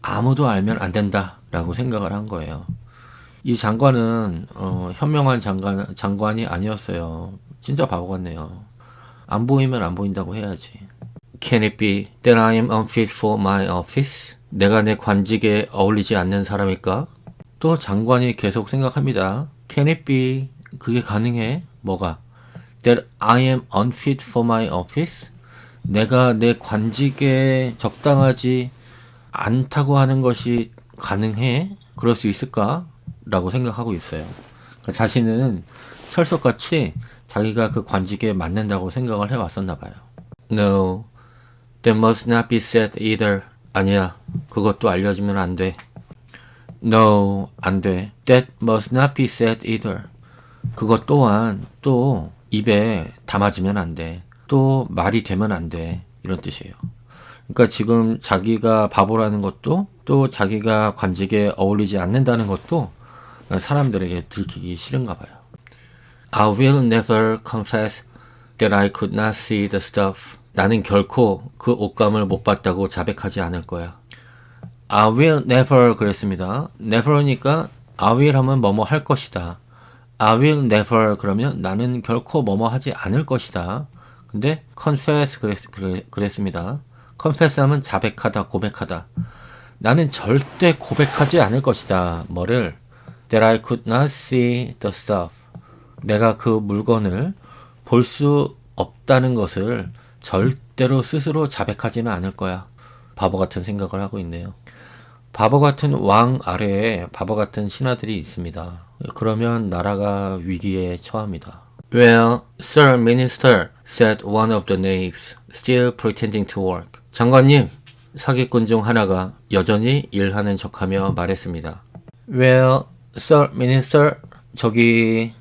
아무도 알면 안 된다 라고 생각을 한 거예요. 이 장관은 현명한 장관이 아니었어요. 진짜 바보 같네요. 안 보이면 안 보인다고 해야지. Can it be that I am unfit for my office? 내가 내 관직에 어울리지 않는 사람일까? 또 장관이 계속 생각합니다. Can it be? 그게 가능해? 뭐가? That I am unfit for my office? 내가 내 관직에 적당하지 않다고 하는 것이 가능해? 그럴 수 있을까? 라고 생각하고 있어요. 그러니까 자신은 철석같이 자기가 그 관직에 맞는다고 생각을 해왔었나 봐요. No, that must not be said either. 아니야, 그것도 알려주면 안 돼. No, 안 돼. That must not be said either. 그것 또한 또 입에 담아지면 안 돼. 또 말이 되면 안 돼. 이런 뜻이에요. 그러니까 지금 자기가 바보라는 것도 또 자기가 관직에 어울리지 않는다는 것도 사람들에게 들키기 싫은가 봐요. I will never confess that I could not see the stuff. 나는 결코 그 옷감을 못 봤다고 자백하지 않을 거야. I will never 그랬습니다. never니까 I will 하면 뭐뭐 할 것이다. I will never 그러면 나는 결코 뭐뭐 하지 않을 것이다. 근데 confess 그랬습니다. confess 하면 자백하다, 고백하다. 나는 절대 고백하지 않을 것이다. 뭐를? That I could not see the stuff. 내가 그 물건을 볼 수 없다는 것을 절대로 스스로 자백하지는 않을 거야. 바보 같은 생각을 하고 있네요. 바보 같은 왕 아래에 바보 같은 신하들이 있습니다. 그러면 나라가 위기에 처합니다. Well, Sir Minister, said one of the knaves, still pretending to work. 장관님, 사기꾼 중 하나가 여전히 일하는 척하며 말했습니다. Well, Sir Minister, 저기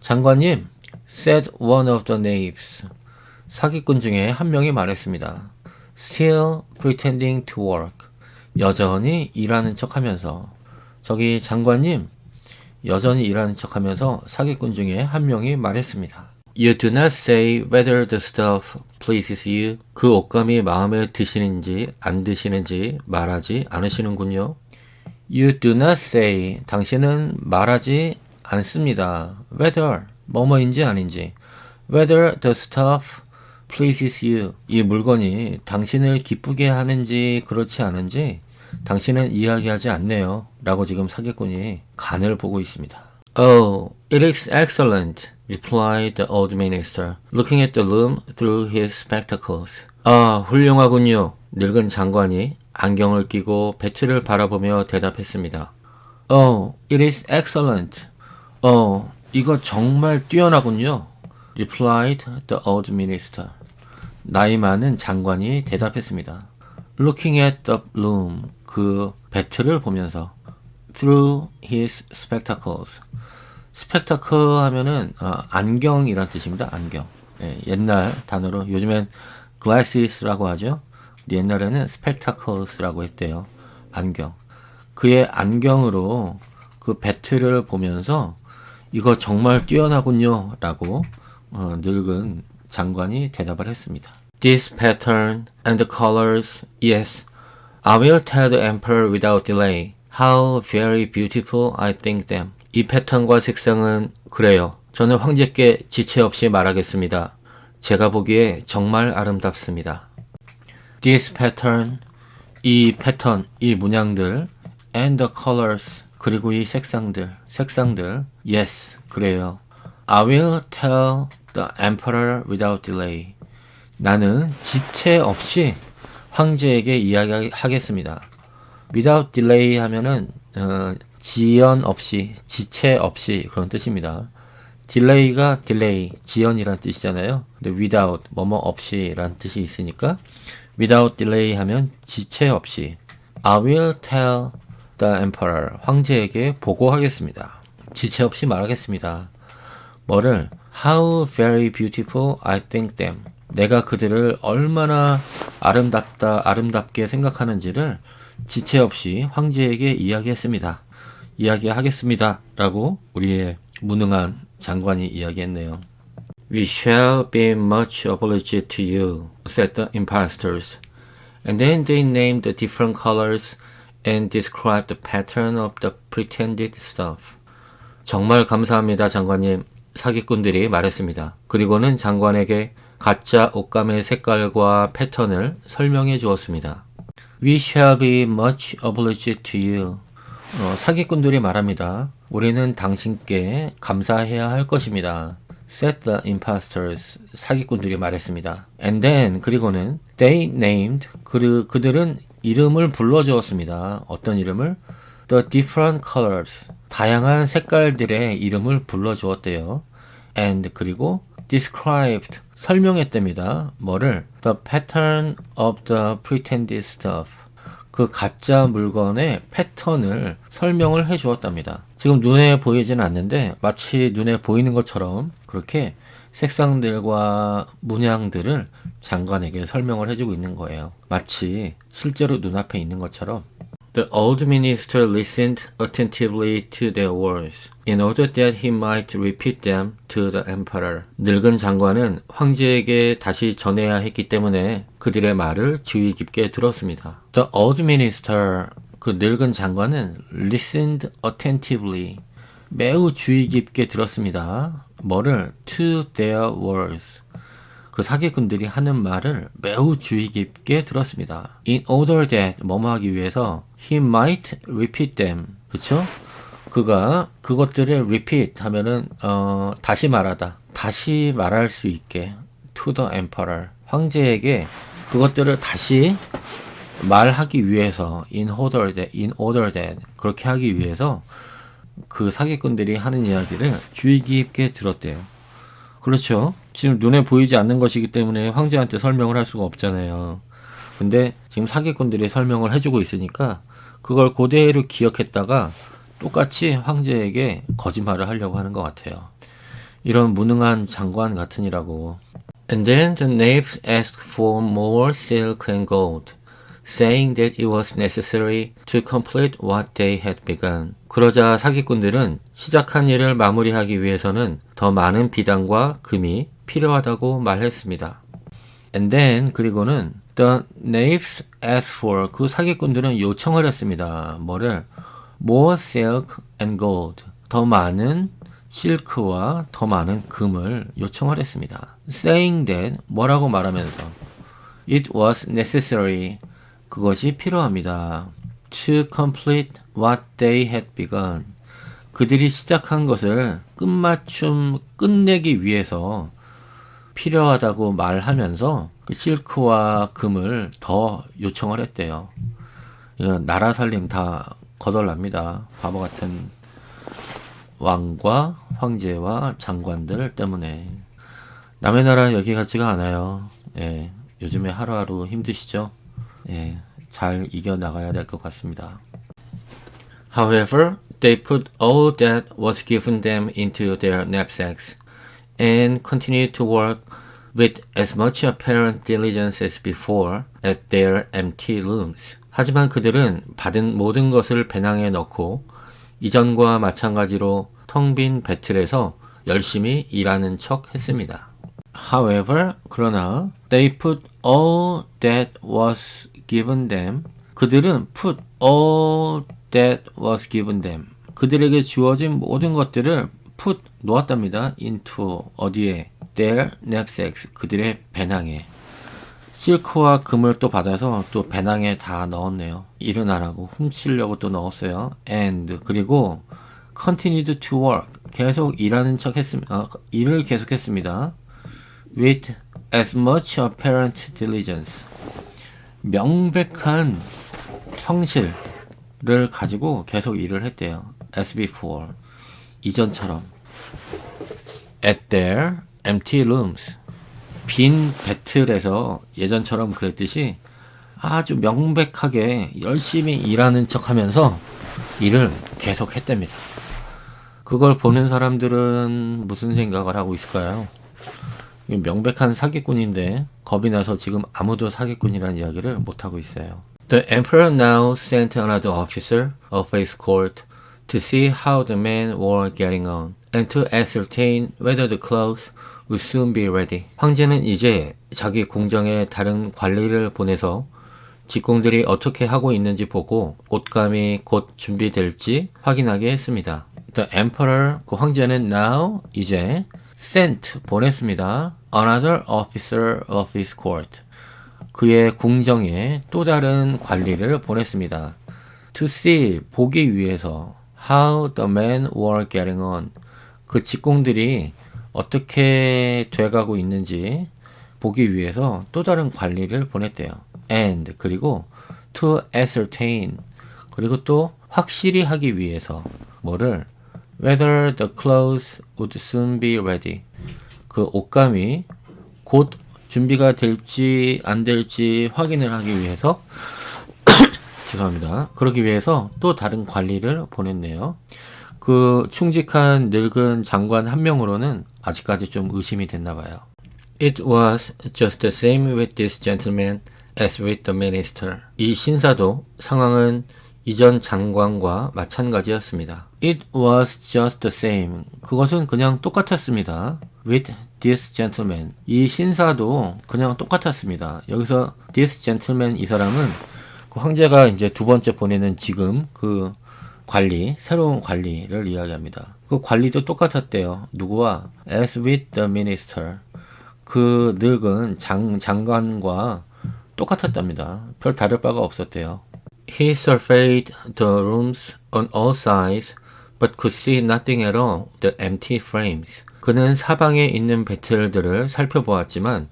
장관님, said one of the knaves. 사기꾼 중에 한 명이 말했습니다. Still pretending to work. 여전히 일하는 척하면서. 저기 장관님, 여전히 일하는 척하면서 사기꾼 중에 한 명이 말했습니다. You do not say whether the stuff pleases you. 그 옷감이 마음에 드시는지 안 드시는지 말하지 않으시는군요. You do not say. 당신은 말하지 않습니다. Whether 뭐뭐인지 아닌지. Whether the stuff pleases you. 이 물건이 당신을 기쁘게 하는지 그렇지 않은지 당신은 이야기하지 않네요. 라고 지금 사기꾼이 간을 보고 있습니다. Oh, it is excellent, replied the old minister, looking at the loom through his spectacles. 아, 훌륭하군요. 늙은 장관이 안경을 끼고 배틀을 바라보며 대답했습니다. Oh, it is excellent. 이거 정말 뛰어나군요. replied the old minister. 나이 많은 장관이 대답했습니다. Looking at the loom, 그 배틀을 보면서 through his spectacles. spectacle 하면은 안경이란 뜻입니다. 안경. 예, 옛날 단어로 요즘엔 glasses라고 하죠. 옛날에는 spectacles라고 했대요. 안경. 그의 안경으로 그 배틀을 보면서 이거 정말 뛰어나군요. 라고 늙은 장관이 대답을 했습니다. This pattern and the colors, yes, I will tell the emperor without delay. How very beautiful I think them. 이 패턴과 색상은 그래요. 저는 황제께 지체 없이 말하겠습니다. 제가 보기에 정말 아름답습니다. This pattern, 이 패턴, 이 문양들, and the colors, 그리고 이 색상들, yes, 그래요. I will tell the emperor without delay. 나는 지체 없이 황제에게 이야기하겠습니다. Without delay 하면은 지연 없이, 지체 없이 그런 뜻입니다. delay가 delay, 지연이란 뜻이잖아요. 근데 without, 뭐뭐 없이란 뜻이 있으니까 without delay 하면 지체 없이. I will tell the emperor. 황제에게 보고하겠습니다. 지체 없이 말하겠습니다. 뭐를? How very beautiful I think them. 내가 그들을 얼마나 아름답게 생각하는지를 지체 없이 황제에게 이야기하겠습니다. 라고 우리의 무능한 장관이 이야기했네요. We shall be much obliged to you, said the impostors. And then they named the different colors and described the pattern of the pretended stuff. 정말 감사합니다, 장관님. 사기꾼들이 말했습니다. 그리고는 장관에게 가짜 옷감의 색깔과 패턴을 설명해 주었습니다. We shall be much obliged to you. 사기꾼들이 말합니다. 우리는 당신께 감사해야 할 것입니다. said the impostors. 사기꾼들이 말했습니다. And then, 그리고는 they named. 그들은 이름을 불러주었습니다. 어떤 이름을? The different colors. 다양한 색깔들의 이름을 불러주었대요. And 그리고 described. 설명했답니다. 뭐를? The pattern of the pretended stuff. 그 가짜 물건의 패턴을 설명을 해 주었답니다. 지금 눈에 보이지는 않는데 마치 눈에 보이는 것처럼 그렇게 색상들과 문양들을 장관에게 설명을 해주고 있는 거예요. 마치 실제로 눈앞에 있는 것처럼. The old minister listened attentively to their words in order that he might repeat them to the emperor. 늙은 장관은 황제에게 다시 전해야 했기 때문에 그들의 말을 주의 깊게 들었습니다. The old minister, 그 늙은 장관은 listened attentively, 매우 주의 깊게 들었습니다. 뭐를? To their words. 그 사기꾼들이 하는 말을 매우 주의 깊게 들었습니다. In order that, 뭐뭐 하기 위해서 he might repeat them. 그쵸? 그가 그것들을 repeat 하면은 다시 말하다. 다시 말할 수 있게 to the emperor. 황제에게 그것들을 다시 말하기 위해서 in order that 그렇게 하기 위해서 그 사기꾼들이 하는 이야기를 주의 깊게 들었대요. 그렇죠. 지금 눈에 보이지 않는 것이기 때문에 황제한테 설명을 할 수가 없잖아요. 근데 지금 사기꾼들이 설명을 해주고 있으니까 그걸 그대로 기억했다가 똑같이 황제에게 거짓말을 하려고 하는 것 같아요. 이런 무능한 장관 같으니라고. And then the knaves asked for more silk and gold, saying that it was necessary to complete what they had begun. 그러자 사기꾼들은 시작한 일을 마무리하기 위해서는 더 많은 비단과 금이 필요하다고 말했습니다. And then, 그리고는 the knaves asked for, 그 사기꾼들은 요청을 했습니다. 뭐를? More silk and gold. 더 많은 실크와 더 많은 금을 요청을 했습니다. Saying that, 뭐라고 말하면서 it was necessary. 그것이 필요합니다. To complete what they had begun. 그들이 시작한 것을 끝내기 위해서 필요하다고 말하면서 그 실크와 금을 더 요청을 했대요. 나라 살림 다 거덜납니다. 바보 같은 왕과 황제와 장관들 때문에. 남의 나라 여기 같지가 않아요. 예, 요즘에 하루하루 힘드시죠? 예, 잘 이겨나가야 될 것 같습니다. However, they put all that was given them into their knapsacks and continued to work with as much apparent diligence as before at their empty looms. 하지만 그들은 받은 모든 것을 배낭에 넣고 이전과 마찬가지로 텅 빈 배틀에서 열심히 일하는 척 했습니다. However, 그러나 they put all that was given them. 그들은 put all that was given them. 그들에게 주어진 모든 것들을 put 놓았답니다. into 어디에? their knapsacks. 그들의 배낭에. 실크와 금을 또 받아서 또 배낭에 다 넣었네요. 일은 안 하고 훔치려고 또 넣었어요. And 그리고 continued to work. 계속 일하는 척 했습니다. 일을 계속했습니다. With as much apparent diligence. 명백한 성실을 가지고 계속 일을 했대요. As before. 이전처럼. At their empty looms. 빈 배틀에서 예전처럼 그랬듯이 아주 명백하게 열심히 일하는 척 하면서 일을 계속 했답니다. 그걸 보는 사람들은 무슨 생각을 하고 있을까요? 명백한 사기꾼인데 겁이 나서 지금 아무도 사기꾼이라는 이야기를 못하고 있어요. The emperor now sent another officer of his court to see how the men were getting on and to ascertain whether the clothes would soon be ready. 황제는 이제 자기 궁정에 다른 관리를 보내서 직공들이 어떻게 하고 있는지 보고 옷감이 곧 준비될지 확인하게 했습니다. The emperor, 그 황제는 now, 이제 sent, 보냈습니다. Another officer of his court. 그의 궁정에 또 다른 관리를 보냈습니다. To see, 보기 위해서 how the men were getting on. 그 직공들이 어떻게 돼가고 있는지 보기 위해서 또 다른 관리를 보냈대요. And, 그리고 to ascertain, 그리고 또 확실히 하기 위해서 뭐를? Whether the clothes would soon be ready. 그 옷감이 곧 준비가 될지 안 될지 확인을 하기 위해서 죄송합니다. 그러기 위해서 또 다른 관리를 보냈네요. 그 충직한 늙은 장관 한 명으로는 아직까지 좀 의심이 됐나 봐요. It was just the same with this gentleman as with the minister. 이 신사도 상황은 이전 장관과 마찬가지였습니다. It was just the same. 그것은 그냥 똑같았습니다. With this gentleman. 이 신사도 그냥 똑같았습니다. 여기서 this gentleman, 이 사람은 그 황제가 이제 두 번째 보내는 지금 그 관리, 새로운 관리를 이야기합니다. 그 관리도 똑같았대요. 누구와? As with the minister. 그 늙은 장관과 똑같았답니다. 별 다를 바가 없었대요. He surveyed the rooms on all sides, but could see nothing at all, the empty frames. 그는 사방에 있는 배틀들을 살펴보았지만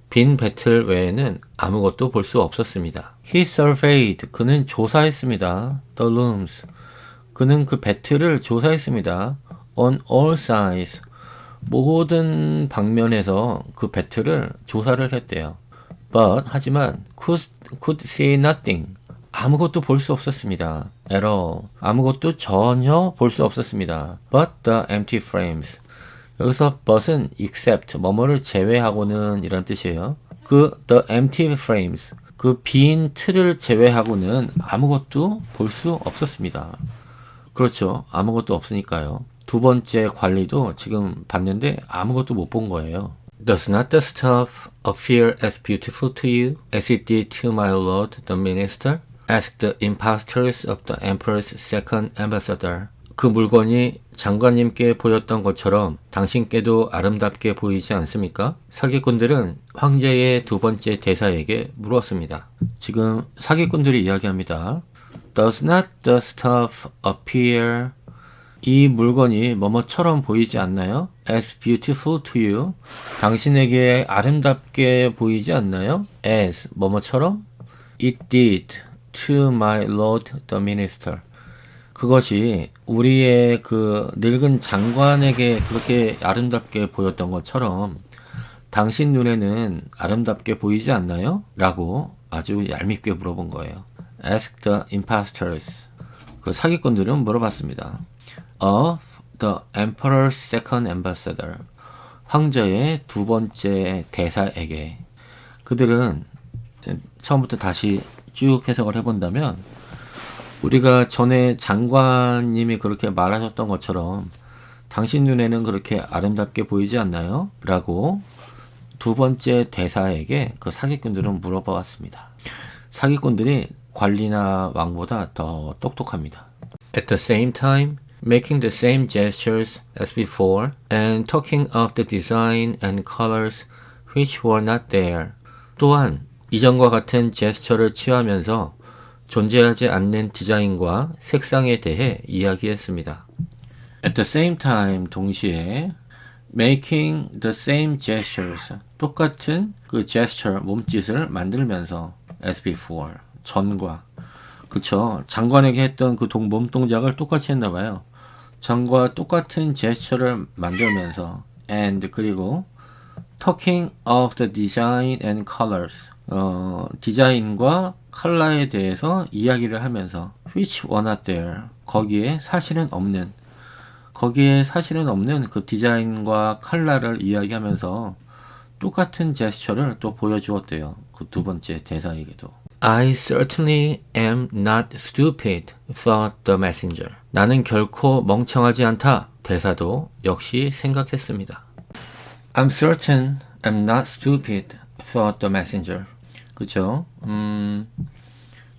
빈 배틀 외에는 아무것도 볼 수 없었습니다. He surveyed, 그는 조사했습니다. The rooms, 그는 그 배틀을 조사했습니다. On all sides, 모든 방면에서 그 배틀을 조사를 했대요. But, 하지만 could see nothing, 아무것도 볼 수 없었습니다. At all, 아무것도 전혀 볼 수 없었습니다. But the empty frames, 여기서 but은 except, 뭐뭐를 제외하고는 이런 뜻이에요. 그 the empty frames, 그 빈 틀을 제외하고는 아무것도 볼 수 없었습니다. 그렇죠. 아무것도 없으니까요. 두 번째 관리도 지금 봤는데 아무것도 못 본 거예요. Does not the stuff appear as beautiful to you as it did to my lord the minister? Asked the impostors of the emperor's second ambassador. 그 물건이 장관님께 보였던 것처럼 당신께도 아름답게 보이지 않습니까? 사기꾼들은 황제의 두 번째 대사에게 물었습니다. 지금 사기꾼들이 이야기합니다. Does not the stuff appear, 이 물건이 뭐뭐처럼 보이지 않나요? As beautiful to you, 당신에게 아름답게 보이지 않나요? As, 뭐뭐처럼? It did to my lord the minister. 그것이 우리의 그 늙은 장관에게 그렇게 아름답게 보였던 것처럼 당신 눈에는 아름답게 보이지 않나요? 라고 아주 얄밉게 물어본 거예요. Ask the impostors. 그 사기꾼들은 물어봤습니다. Of the emperor's second ambassador. 황제의 두 번째 대사에게. 그들은 처음부터 다시 쭉 해석을 해본다면 우리가 전에 장관님이 그렇게 말하셨던 것처럼 당신 눈에는 그렇게 아름답게 보이지 않나요? 라고 두 번째 대사에게 그 사기꾼들은 물어보았습니다. 사기꾼들이 관리나 왕보다 더 똑똑합니다. At the same time, making the same gestures as before and talking of the design and colors which were not there. 또한 이전과 같은 제스처를 취하면서 존재하지 않는 디자인과 색상에 대해 이야기했습니다. At the same time, 동시에 making the same gestures, 똑같은 그 gesture, 몸짓을 만들면서 as before, 전과. 그쵸. 장관에게 했던 그 몸동작을 똑같이 했나 봐요. 전과 똑같은 제스처를 만들면서 and, 그리고 talking of the design and colors. 디자인과 컬러에 대해서 이야기를 하면서 which were not there. 거기에 사실은 없는 그 디자인과 컬러를 이야기하면서 똑같은 제스처를 또 보여주었대요. 그 두 번째 대사에게도. I certainly am not stupid, thought the messenger. 나는 결코 멍청하지 않다. 대사도 역시 생각했습니다. I'm certain I'm not stupid, thought the messenger. 그쵸?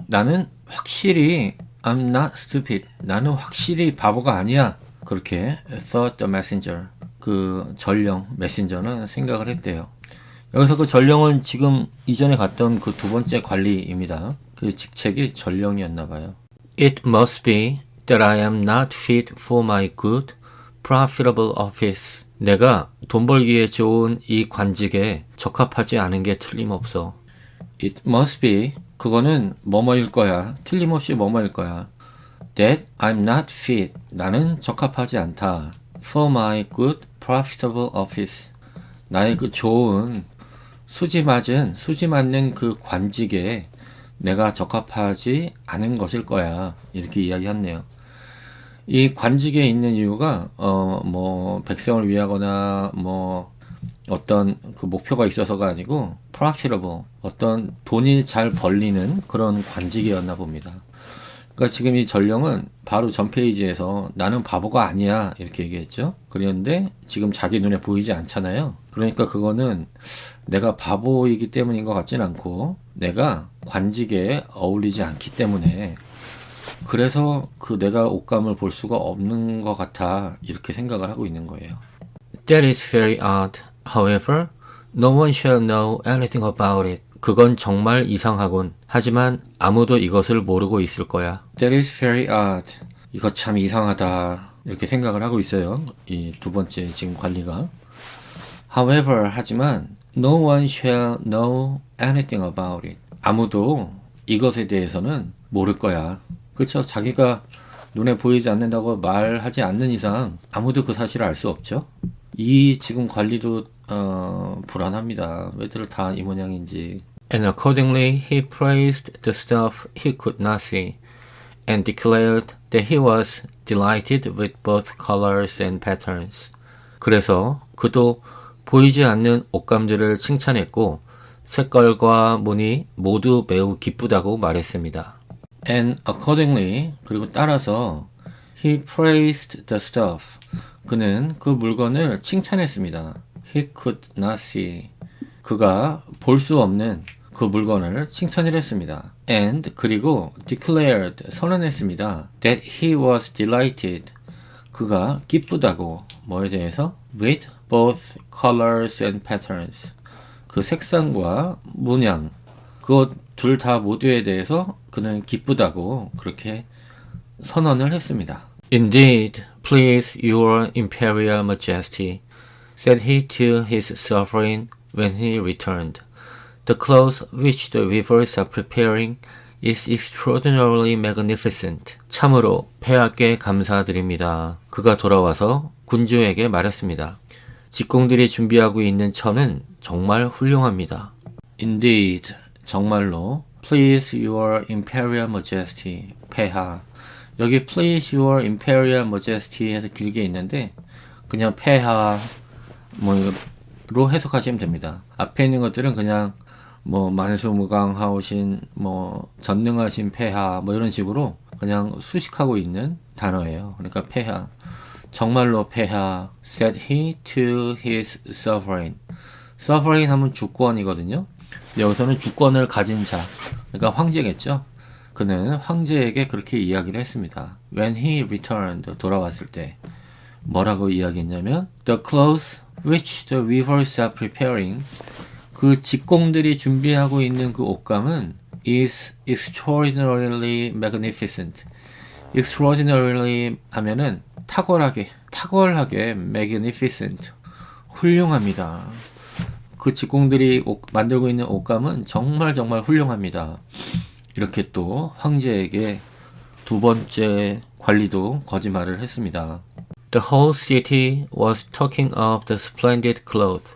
나는 확실히 I'm not stupid. 나는 확실히 바보가 아니야. 그렇게 thought the messenger. 그 전령 메신저는 생각을 했대요. 여기서 그 전령은 지금 이전에 갔던 그 두 번째 관리입니다. 그 직책이 전령이었나 봐요. It must be that I am not fit for my good, profitable office. 내가 돈 벌기에 좋은 이 관직에 적합하지 않은 게 틀림없어. It must be, 그거는 뭐뭐일 거야. 틀림없이 뭐뭐일 거야. That I'm not fit, 나는 적합하지 않다. For my good, profitable office. 나의 그 좋은 수지 맞는 그 관직에 내가 적합하지 않은 것일 거야. 이렇게 이야기했네요. 이 관직에 있는 이유가 뭐 백성을 위하거나 뭐 어떤 그 목표가 있어서가 아니고 profitable, 어떤 돈이 잘 벌리는 그런 관직이었나 봅니다. 그러니까 지금 이 전령은 바로 전 페이지에서 나는 바보가 아니야 이렇게 얘기했죠. 그런데 지금 자기 눈에 보이지 않잖아요. 그러니까 그거는 내가 바보이기 때문인 것 같진 않고 내가 관직에 어울리지 않기 때문에 그래서 그 내가 옷감을 볼 수가 없는 것 같아 이렇게 생각을 하고 있는 거예요. That is very odd. However, no one shall know anything about it. 그건 정말 이상하군. 하지만 아무도 이것을 모르고 있을 거야. That is very odd. 이거 참 이상하다. 이렇게 생각을 하고 있어요. 이 두 번째 지금 관리가. However, 하지만 no one shall know anything about it. 아무도 이것에 대해서는 모를 거야. 그렇죠? 자기가 눈에 보이지 않는다고 말하지 않는 이상 아무도 그 사실을 알 수 없죠. 이 지금 관리도 불안합니다. 왜들 다 이 모양인지. And accordingly, he praised the stuff he could not see, and declared that he was delighted with both colors and patterns. 그래서 그도 보이지 않는 옷감들을 칭찬했고 색깔과 무늬 모두 매우 기쁘다고 말했습니다. And accordingly, 그리고 따라서 he praised the stuff. 그는 그 물건을 칭찬했습니다. He could not see. 그가 볼 수 없는 그 물건을 칭찬을 했습니다. And 그리고 declared 선언했습니다. That he was delighted. 그가 기쁘다고 뭐에 대해서? With both colors and patterns. 그 색상과 문양 그것 둘 다 모두에 대해서 그는 기쁘다고 그렇게 선언을 했습니다. Indeed, please your imperial majesty, said he to his sovereign when he returned. The cloth which the weavers are preparing is extraordinarily magnificent. 참으로 폐하께 감사드립니다. 그가 돌아와서 군주에게 말했습니다. 직공들이 준비하고 있는 천은 정말 훌륭합니다. Indeed, 정말로 please your imperial majesty, 폐하. 여기 please your imperial majesty 해서 길게 있는데 그냥 폐하 뭐로 해석하시면 됩니다. 앞에 있는 것들은 그냥 뭐 만수무강하오신 뭐 전능하신 폐하 뭐 이런 식으로 그냥 수식하고 있는 단어예요. 그러니까 폐하. 정말로 폐하 said he to his sovereign. sovereign 하면 주권이거든요. 여기서는 주권을 가진 자. 그러니까 황제겠죠. 그는 황제에게 그렇게 이야기를 했습니다. When he returned, 돌아왔을 때 뭐라고 이야기했냐면 The clothes which the weavers are preparing, 그 직공들이 준비하고 있는 그 옷감은 is extraordinarily magnificent. extraordinarily 하면은 탁월하게 magnificent, 훌륭합니다. 그 직공들이 만들고 있는 옷감은 정말 훌륭합니다. 이렇게 또 황제에게 두 번째 관리도 거짓말을 했습니다. The whole city was talking of the splendid cloth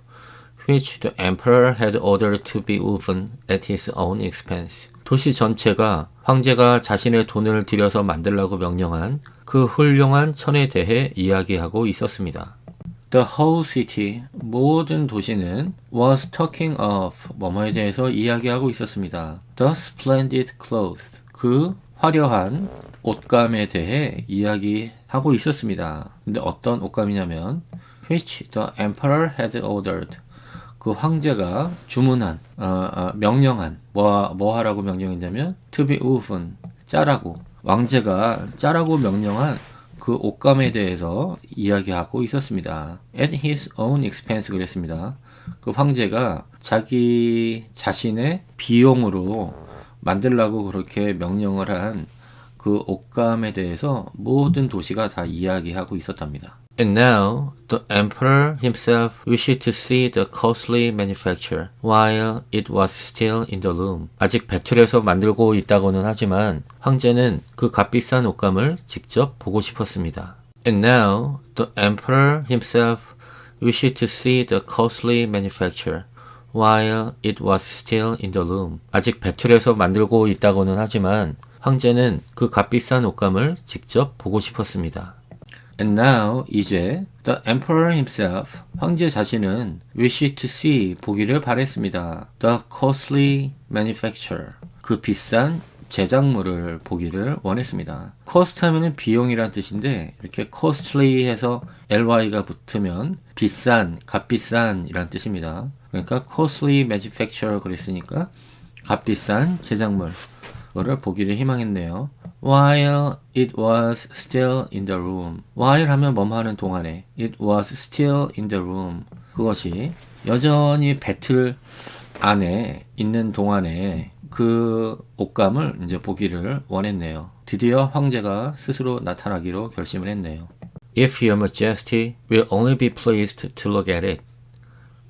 which the emperor had ordered to be woven at his own expense. 도시 전체가 황제가 자신의 돈을 들여서 만들라고 명령한 그 훌륭한 천에 대해 이야기하고 있었습니다. The whole city, 모든 도시는 was talking of 뭐뭐에 대해서 이야기하고 있었습니다. The splendid clothes, 그 화려한 옷감에 대해 이야기하고 있었습니다. 근데 어떤 옷감이냐면 which the emperor had ordered, 그 황제가 주문한, 명령한, 뭐 하라고 명령했냐면 to be woven, 짜라고, 왕제가 짜라고 명령한 그 옷감에 대해서 이야기하고 있었습니다. At his own expense 그랬습니다. 그 황제가 자기 자신의 비용으로 만들라고 그렇게 명령을 한 그 옷감에 대해서 모든 도시가 다 이야기하고 있었답니다. And now the emperor himself wished to see the costly manufacture while it was still in the loom. 아직 배틀에서 만들고 있다고는 하지만 황제는 그 값비싼 옷감을 직접 보고 싶었습니다. And now the emperor himself wished to see the costly manufacture while it was still in the loom. 아직 배틀에서 만들고 있다고는 하지만 황제는 그 값비싼 옷감을 직접 보고 싶었습니다. And now, 이제 the emperor himself, 황제 자신은 wished to see, 보기를 바랬습니다. The costly manufacture, 그 비싼 제작물을 보기를 원했습니다. cost 하면은 비용이란 뜻인데 이렇게 costly 해서 ly가 붙으면 비싼, 값비싼 이란 뜻입니다. 그러니까 costly manufacture 그랬으니까 값비싼 제작물 를 보기를 희망했네요. While it was still in the room. While 하면 뭐뭐 하는 동안에 it was still in the room. 그것이 여전히 배틀 안에 있는 동안에 그 옷감을 이제 보기를 원했네요. 드디어 황제가 스스로 나타나기로 결심을 했네요. If your majesty will only be pleased to look at it.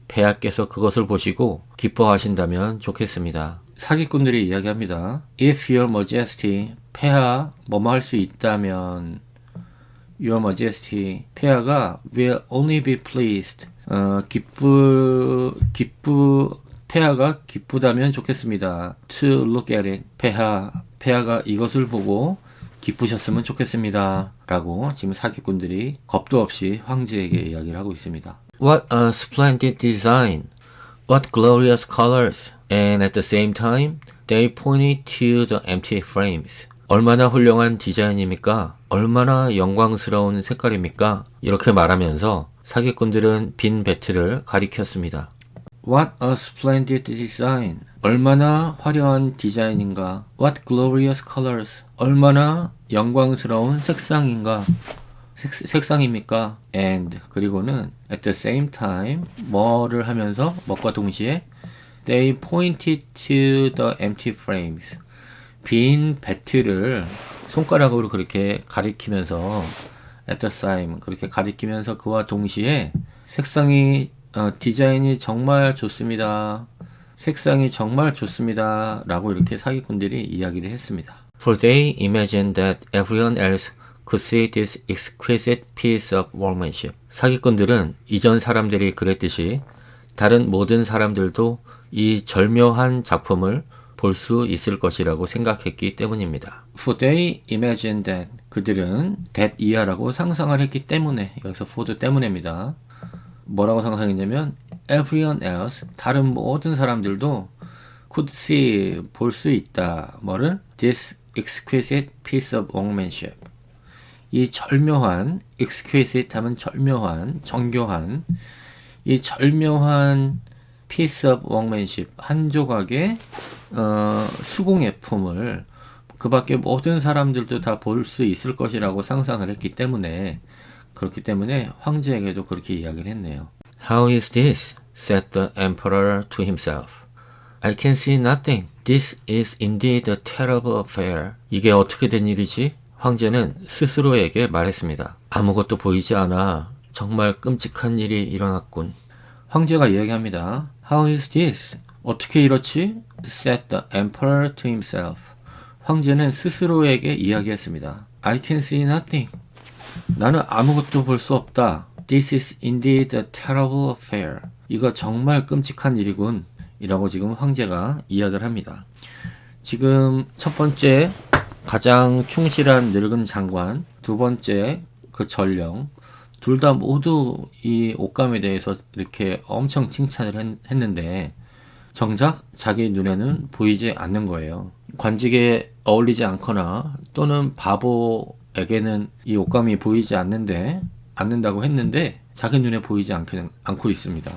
폐하께서 그것을 보시고 기뻐하신다면 좋겠습니다. 사기꾼들이 이야기합니다. If your majesty, 폐하 뭐뭐 할 수 있다면 your majesty, 폐하가 will only be pleased, 폐하가 기쁘다면 좋겠습니다. To look at it, 폐하가 이것을 보고 기쁘셨으면 좋겠습니다. 라고 지금 사기꾼들이 겁도 없이 황제에게 이야기를 하고 있습니다. What a splendid design! What glorious colors! And at the same time, they pointed to the empty frames. 얼마나 훌륭한 디자인입니까? 얼마나 영광스러운 색깔입니까? 이렇게 말하면서 사기꾼들은 빈 배틀을 가리켰습니다. What a splendid design. 얼마나 화려한 디자인인가? What glorious colors. 얼마나 영광스러운 색상인가? 색상입니까? And 그리고는 at the same time 뭐를 하면서 뭐과 동시에 they pointed to the empty frames. 빈 배틀을 손가락으로 그렇게 가리키면서 at the same 그렇게 가리키면서 그와 동시에 색상이 디자인이 정말 좋습니다. 색상이 정말 좋습니다. 라고 이렇게 사기꾼들이 이야기를 했습니다. For they imagined that everyone else could see this exquisite piece of workmanship. 사기꾼들은 이전 사람들이 그랬듯이 다른 모든 사람들도 이 절묘한 작품을 볼 수 있을 것이라고 생각했기 때문입니다. For they imagined that 그들은 that 이하라고 상상을 했기 때문에 여기서 for 때문에입니다. 뭐라고 상상했냐면 everyone else 다른 모든 사람들도 could see 볼 수 있다. 뭐를? This exquisite piece of workmanship. 이 절묘한 exquisite 하면 절묘한 정교한 이 절묘한 piece of workmanship 한 조각의 수공예품을 그 밖에 모든 사람들도 다 볼 수 있을 것이라고 상상을 했기 때문에 그렇기 때문에 황제에게도 그렇게 이야기를 했네요. How is this? said the emperor to himself. I can see nothing. This is indeed a terrible affair. 이게 어떻게 된 일이지? 황제는 스스로에게 말했습니다. 아무것도 보이지 않아. 정말 끔찍한 일이 일어났군. 황제가 이야기합니다. How is this? 어떻게 이렇지? said the emperor to himself. 황제는 스스로에게 이야기했습니다. I can see nothing. 나는 아무것도 볼 수 없다. This is indeed a terrible affair. 이거 정말 끔찍한 일이군 이라고 지금 황제가 이야기를 합니다. 지금 첫 번째 가장 충실한 늙은 장관, 두 번째 그 전령, 둘 다 모두 이 옷감에 대해서 이렇게 엄청 칭찬을 했는데 정작 자기 눈에는 보이지 않는 거예요. 관직에 어울리지 않거나 또는 바보에게는 이 옷감이 보이지 않는다고 했는데 자기 눈에 보이지 않고 있습니다.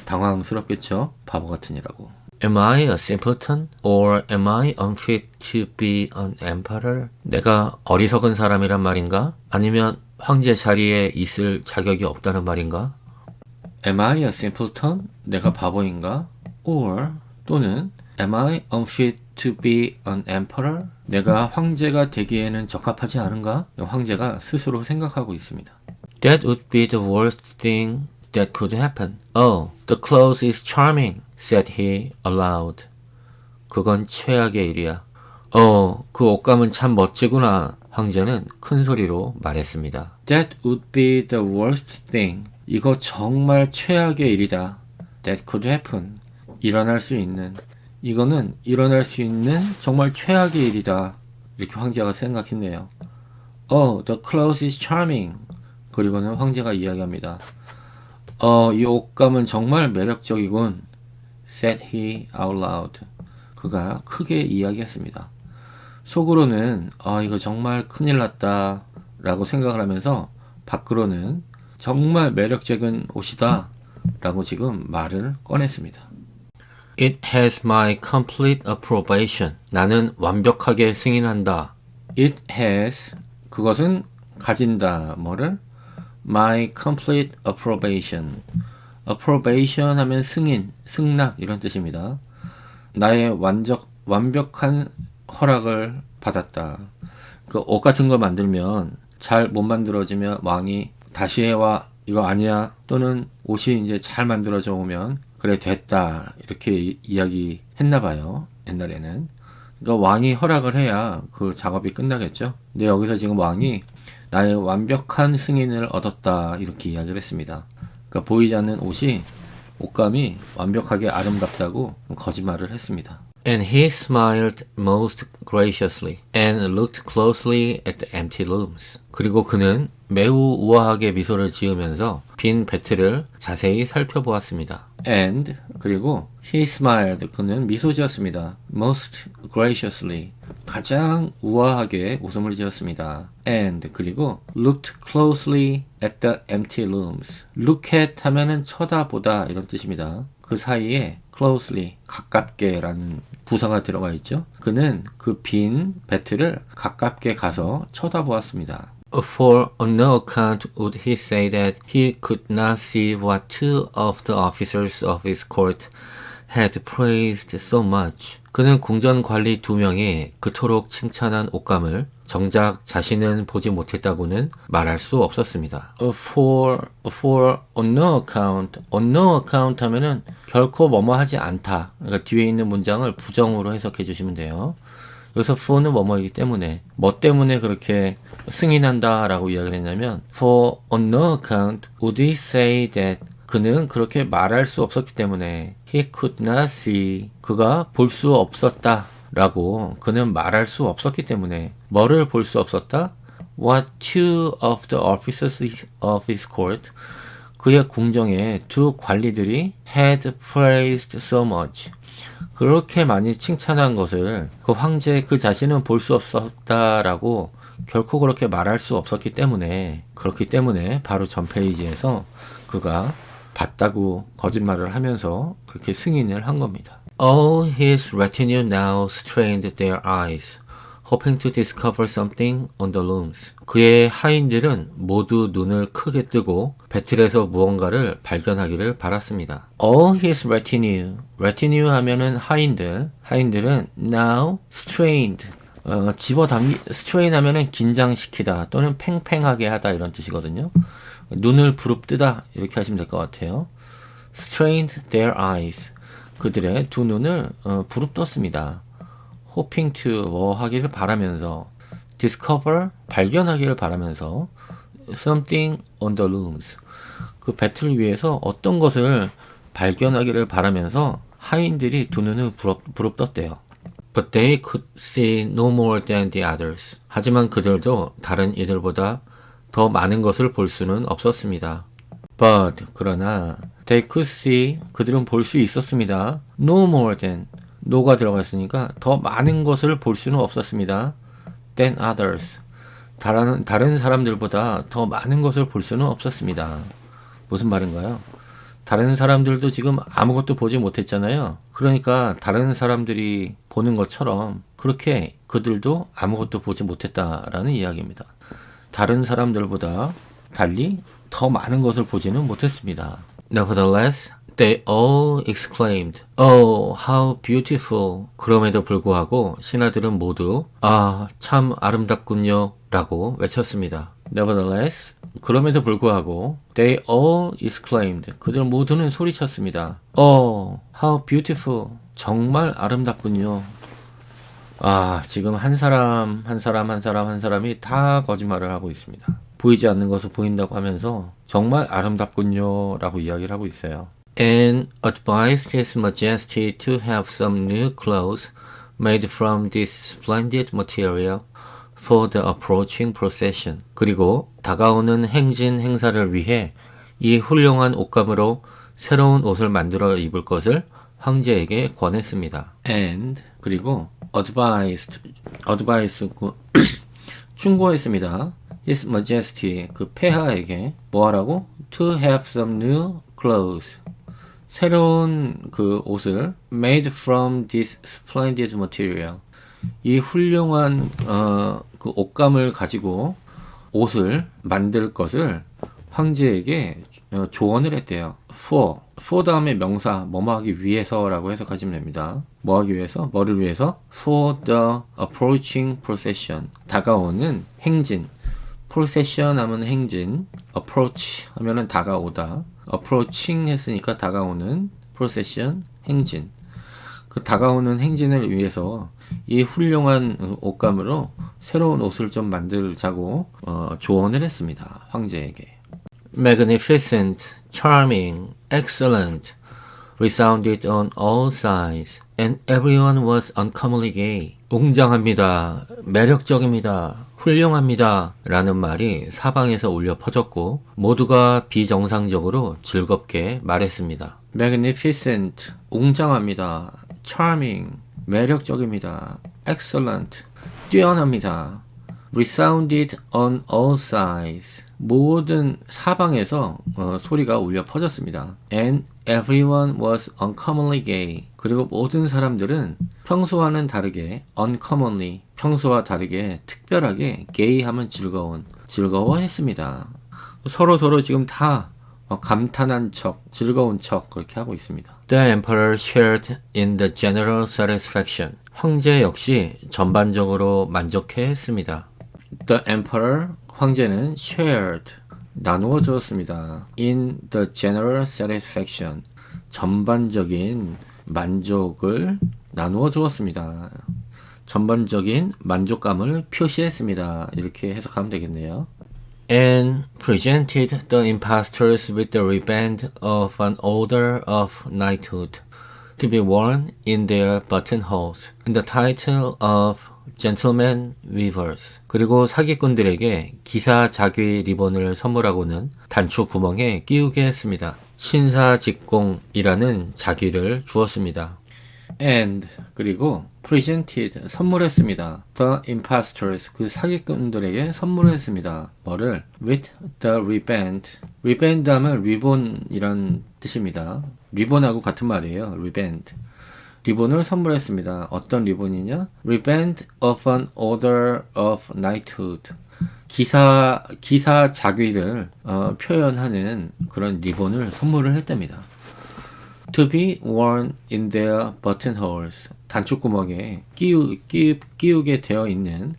당황스럽겠죠? 바보 같으니라고. Am I a simpleton? Or am I unfit to be an emperor? 내가 어리석은 사람이란 말인가? 아니면 황제 자리에 있을 자격이 없다는 말인가? Am I a simpleton? 내가 바보인가? Or 또는 Am I unfit to be an emperor? 내가 황제가 되기에는 적합하지 않은가? 황제가 스스로 생각하고 있습니다. That would be the worst thing that could happen. Oh, the clothes is charming, said he aloud. 그건 최악의 일이야. 그 옷감은 참 멋지구나. 황제는 큰 소리로 말했습니다. That would be the worst thing. 이거 정말 최악의 일이다. That could happen. 이거는 일어날 수 있는 정말 최악의 일이다. 이렇게 황제가 생각했네요. Oh, the clothes is charming. 그리고는 황제가 이야기합니다. 이 옷감은 정말 매력적이군. said he out loud. 그가 크게 이야기했습니다. 속으로는 이거 정말 큰일 났다 라고 생각을 하면서 밖으로는 정말 매력적인 옷이다 라고 지금 말을 꺼냈습니다. It has my complete approbation. 나는 완벽하게 승인한다. It has, 그것은 가진다. 뭐를? My complete approbation. approbation 하면 승인, 승낙 이런 뜻입니다. 나의 완벽한 허락을 받았다. 그 옷 같은 걸 만들면 잘 못 만들어지면 왕이 다시 해와 이거 아니야 또는 옷이 이제 잘 만들어져 오면 그래 됐다 이렇게 이야기했나 봐요. 옛날에는. 그러니까 왕이 허락을 해야 그 작업이 끝나겠죠. 근데 여기서 지금 왕이 나의 완벽한 승인을 얻었다 이렇게 이야기를 했습니다. 그러니까 보이지 않는 옷감이 완벽하게 아름답다고 거짓말을 했습니다. And he smiled most graciously and looked closely at the empty looms. 그리고 그는 매우 우아하게 미소를 지으면서 빈 배틀을 자세히 살펴보았습니다. And 그리고 he smiled 그는 미소 지었습니다. Most graciously 가장 우아하게 웃음을 지었습니다. And 그리고 looked closely at the empty looms. Look at 하면은 쳐다보다 이런 뜻입니다. 그 사이에 closely 가깝게 라는 부사가 들어가 있죠. 그는 그 빈 배틀을 가깝게 가서 쳐다보았습니다. For on no account would he say that he could not see what two of the officers of his court had praised so much. 그는 궁전 관리 2명이 그토록 칭찬한 옷감을 정작 자신은 보지 못했다고는 말할 수 없었습니다. For on no account 하면은 결코 뭐뭐 하지 않다. 그러니까 뒤에 있는 문장을 부정으로 해석해 주시면 돼요. 여기서 for는 뭐뭐이기 때문에 뭐 때문에 그렇게 승인한다 라고 이야기를 했냐면 For on no account would he say that 그는 그렇게 말할 수 없었기 때문에 He could not see 그가 볼 수 없었다 라고 그는 말할 수 없었기 때문에 뭐를 볼 수 없었다? What two of the officers of his court 그의 궁정의 두 관리들이 had praised so much 그렇게 많이 칭찬한 것을 그 황제 그 자신은 볼 수 없었다라고 결코 그렇게 말할 수 없었기 때문에 그렇기 때문에 바로 전 페이지에서 그가 봤다고 거짓말을 하면서 그렇게 승인을 한 겁니다. All his retinue now strained their eyes, hoping to discover something on the looms. 그의 하인들은 모두 눈을 크게 뜨고 배틀에서 무언가를 발견하기를 바랐습니다. All his retinue 하면은 하인들은 now strained. strain 하면은 긴장시키다 또는 팽팽하게 하다 이런 뜻이거든요. 눈을 부릅뜨다 이렇게 하시면 될 것 같아요. strained their eyes. 그들의 두 눈을 부릅떴습니다. hoping to 뭐 하기를 바라면서 discover 발견하기를 바라면서 something on the looms 그 배틀을 위해서 어떤 것을 발견하기를 바라면서 하인들이 두 눈을 부릅떴대요. But they could see no more than the others. 하지만 그들도 다른 이들보다 더 많은 것을 볼 수는 없었습니다. But 그러나 they could see 그들은 볼 수 있었습니다. No more than no가 들어가 있으니까 더 많은 것을 볼 수는 없었습니다. than others. 다른 사람들보다 더 많은 것을 볼 수는 없었습니다. 무슨 말인가요? 다른 사람들도 지금 아무것도 보지 못했잖아요. 그러니까 다른 사람들이 보는 것처럼 그렇게 그들도 아무것도 보지 못했다라는 이야기입니다. 다른 사람들보다 달리 더 많은 것을 보지는 못했습니다. Nevertheless, they all exclaimed, "Oh, how beautiful!" 그럼에도 불구하고 신하들은 모두 아, 참 아름답군요 라고 외쳤습니다. Nevertheless, 그럼에도 불구하고 they all exclaimed, 그들 모두는 소리쳤습니다. Oh, how beautiful! 정말 아름답군요. 아, 지금 한 사람이 다 거짓말을 하고 있습니다. 보이지 않는 것을 보인다고 하면서 정말 아름답군요 라고 이야기를 하고 있어요. And advised His Majesty to have some new clothes made from this splendid material for the approaching procession. 그리고 다가오는 행진 행사를 위해 이 훌륭한 옷감으로 새로운 옷을 만들어 입을 것을 황제에게 권했습니다. And 그리고 advised 충고했습니다. His Majesty 그 폐하에게 뭐하라고? To have some new clothes 새로운 그 옷을 made from this splendid material 이 훌륭한 그 옷감을 가지고 옷을 만들 것을 황제에게 조언을 했대요. for 다음에 명사 뭐뭐 하기 위해서라고 해석하시면 됩니다. 뭐 하기 위해서? 뭐를 위해서? for the approaching procession 다가오는 행진 procession 하면 행진 approach 하면은 다가오다 approaching 했으니까 다가오는 procession 행진 그 다가오는 행진을 위해서 이 훌륭한 옷감으로 새로운 옷을 좀 만들자고 조언을 했습니다. 황제에게. Magnificent, charming, excellent resounded on all sides, and everyone was uncommonly gay. 웅장합니다. 매력적입니다. 훌륭합니다. 라는 말이 사방에서 울려 퍼졌고 모두가 비정상적으로 즐겁게 말했습니다. Magnificent, 웅장합니다. Charming, 매력적입니다. Excellent, 뛰어납니다. Resounded on all sides, 모든 사방에서 소리가 울려 퍼졌습니다. And everyone was uncommonly gay. 그리고 모든 사람들은 평소와는 다르게 uncommonly, 평소와 다르게 특별하게 gay 하면 즐거워했습니다. 서로 지금 다 감탄한 척, 즐거운 척 그렇게 하고 있습니다. The emperor shared in the general satisfaction. 황제 역시 전반적으로 만족해했습니다. The emperor, 황제는 shared, 나누어 주었습니다. In the general satisfaction, 전반적인 만족을 나누어 주었습니다. 전반적인 만족감을 표시했습니다. 이렇게 해석하면 되겠네요. And presented the impostors with the riband of an order of knighthood to be worn in their buttonholes and the title of gentleman weavers. 그리고 사기꾼들에게 기사 자귀 리본을 선물하고는 단추 구멍에 끼우게 했습니다. 신사직공이라는 자귀를 주었습니다. And 그리고 presented 선물했습니다. The impostors 그 사기꾼들에게 선물했습니다. 뭐를? With the riband. riband 하면 리본이란 뜻입니다. 리본하고 같은 말이에요. riband. 리본을 선물했습니다. 어떤 리본이냐? Riband of an order of knighthood. 기사 자귀를 표현하는 그런 리본을 선물을 했답니다. To be worn in their buttonholes. 단추구멍에 끼우게 되어 있는,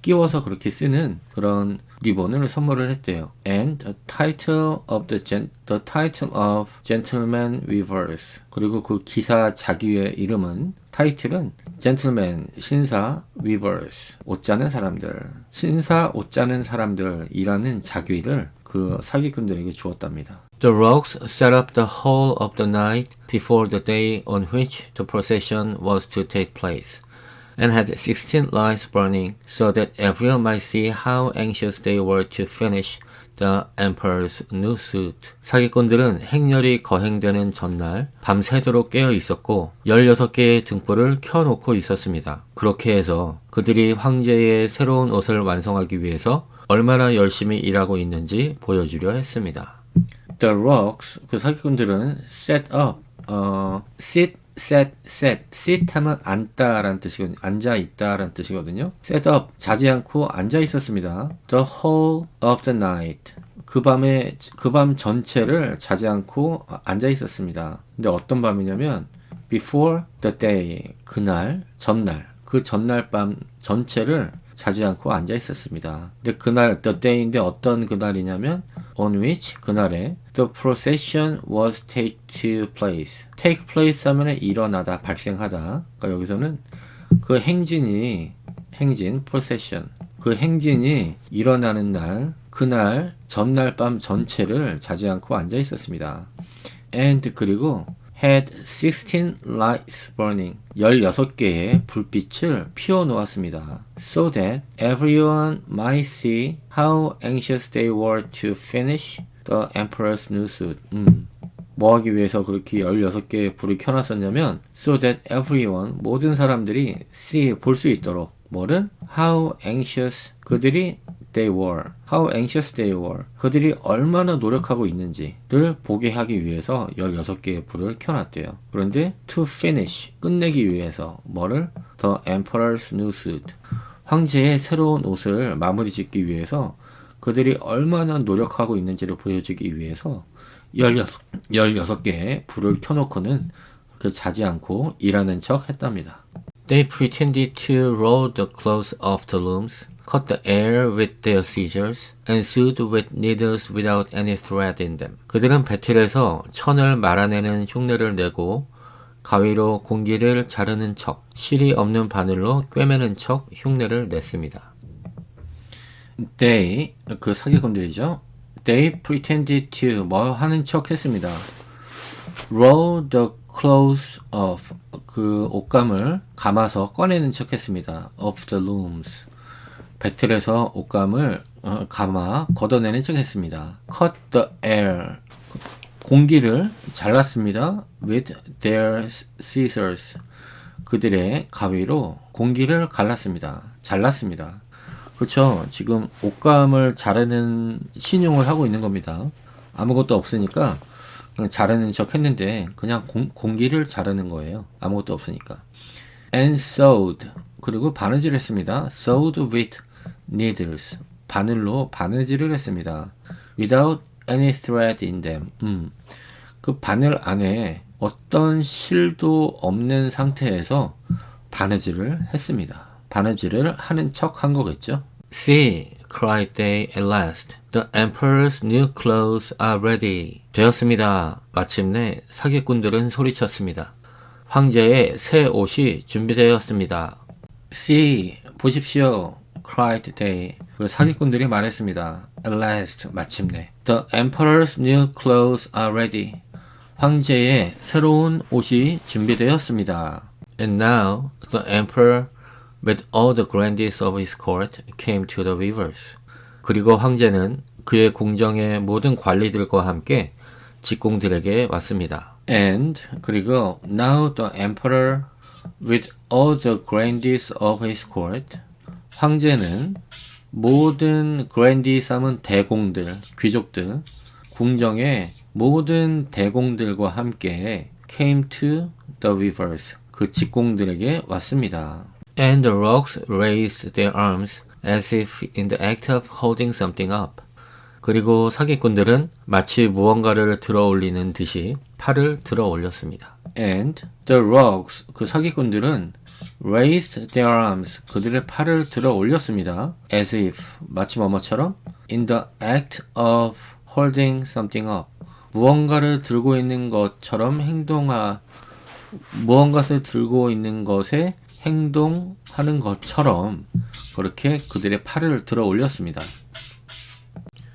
끼워서 그렇게 쓰는 그런 리본을 선물을 했대요. And the title of gentleman weavers. 그리고 그 기사 자귀의 이름은, 타이틀은 gentleman, 신사, weavers, 옷 짜는 사람들. 신사, 옷 짜는 사람들이라는 자귀를 그 사기꾼들에게 주었답니다. The rogues sat up the whole of the night before the day on which the procession was to take place, and had 16 lights burning, so that everyone might see how anxious they were to finish the emperor's new suit. 사기꾼들은 행렬이 거행되는 전날 밤새도록 깨어 있었고 16개의 등불을 켜놓고 있었습니다. 그렇게 해서 그들이 황제의 새로운 옷을 완성하기 위해서 얼마나 열심히 일하고 있는지 보여주려 했습니다. The rogues, 그 사기꾼들은 set up, sit 하면 앉다라는 뜻이거든요. 앉아 있다라는 뜻이거든요. set up, 자지 않고 앉아 있었습니다. The whole of the night. 그 밤 전체를 자지 않고 앉아 있었습니다. 근데 어떤 밤이냐면 before the day, 그날, 전날. 그 전날 밤 전체를 자지 않고 앉아 있었습니다. 근데 그날 the day인데 어떤 그날이냐면 on which, 그날에 the procession was take place. take place 하면 일어나다, 발생하다. 그러니까 여기서는 그 행진 procession. 그 행진이 일어나는 날, 그날 전날 밤 전체를 자지 않고 앉아 있었습니다. And 그리고 had 16 lights burning. 16개의 불빛을 피워 놓았습니다. So that everyone might see how anxious they were to finish the emperor's new suit. 뭐 하기 위해서 그렇게 16개의 불을 켜놨었냐면 so that everyone, 모든 사람들이 see, 볼 수 있도록 뭐를? How anxious 그들이 how anxious they were. 그들이 얼마나 노력하고 있는지를 보게 하기 위해서 16개의 불을 켜놨대요. 그런데 to finish, 끝내기 위해서 뭐를? The emperor's new suit. 황제의 새로운 옷을 마무리 짓기 위해서 그들이 얼마나 노력하고 있는지를 보여주기 위해서 16개의 불을 켜놓고는 자지 않고 일하는 척 했답니다. They pretended to roll the clothes off the looms, cut the air with their scissors, and sewed with needles without any thread in them. 그들은 배틀에서 천을 말아내는 흉내를 내고 가위로 공기를 자르는 척, 실이 없는 바늘로 꿰매는 척 흉내를 냈습니다. They, 그 사기꾼들이죠. They pretended to, 뭐 하는 척 했습니다. Roll the clothes off, 그 옷감을 감아서 꺼내는 척 했습니다. Of the looms. 배틀에서 옷감을 감아 걷어내는 척 했습니다. Cut the air. 공기를 잘랐습니다. With their scissors. 그들의 가위로 공기를 잘랐습니다. 그렇죠. 지금 옷감을 자르는 신용을 하고 있는 겁니다. 아무것도 없으니까 그냥 자르는 척 했는데 그냥 공기를 자르는 거예요. 아무것도 없으니까. And sewed. 그리고 바느질 했습니다. Sewed with needles. 바늘로 바느질을 했습니다. Without any thread in them. 그 바늘 안에 어떤 실도 없는 상태에서 바느질을 했습니다. 바느질을 하는 척 한 거겠죠. See, cried they at last. The emperor's new clothes are ready. 되었습니다. 마침내 사기꾼들은 소리쳤습니다. 황제의 새 옷이 준비되었습니다. See, 보십시오. cried they. 그 사기꾼들이 말했습니다. At last, 마침내. The emperor's new clothes are ready. 황제의 새로운 옷이 준비되었습니다. And now, the emperor with all the grandees of his court came to the weavers. 그리고 황제는 그의 궁정의 모든 관리들과 함께 직공들에게 왔습니다. And 그리고 now the emperor with all the grandees of his court. 황제는 모든 grandees 하면 대공들, 귀족들, 궁정의 모든 대공들과 함께 came to the weavers. 그 직공들에게 왔습니다. And the rogues raised their arms as if in the act of holding something up. 그리고 사기꾼들은 마치 무언가를 들어 올리는 듯이 팔을 들어 올렸습니다. And the rogues, 그 사기꾼들은 raised their arms, 그들의 팔을 들어 올렸습니다. As if, 마치 뭐뭐처럼 in the act of holding something up. 무언가를 들고 있는 것처럼 무언가를 들고 있는 것에 행동하는 것처럼 그렇게 그들의 팔을 들어 올렸습니다.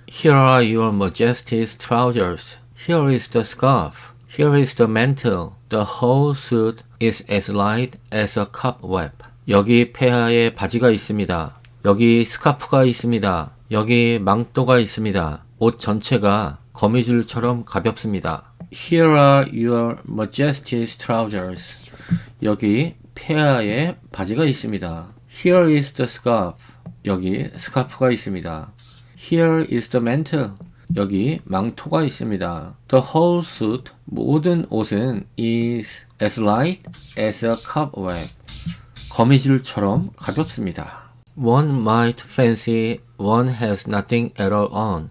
Here are your majesty's trousers. Here is the scarf. Here is the mantle. The whole suit is as light as a cobweb. 여기 폐하에 바지가 있습니다. 여기 스카프가 있습니다. 여기 망토가 있습니다. 옷 전체가 거미줄처럼 가볍습니다. Here are your majesty's trousers. 여기 폐하에 바지가 있습니다. Here is the scarf. 여기 스카프가 있습니다. Here is the mantle. 여기 망토가 있습니다. The whole suit. 모든 옷은 is as light as a cobweb. 거미줄처럼 가볍습니다. One might fancy one has nothing at all on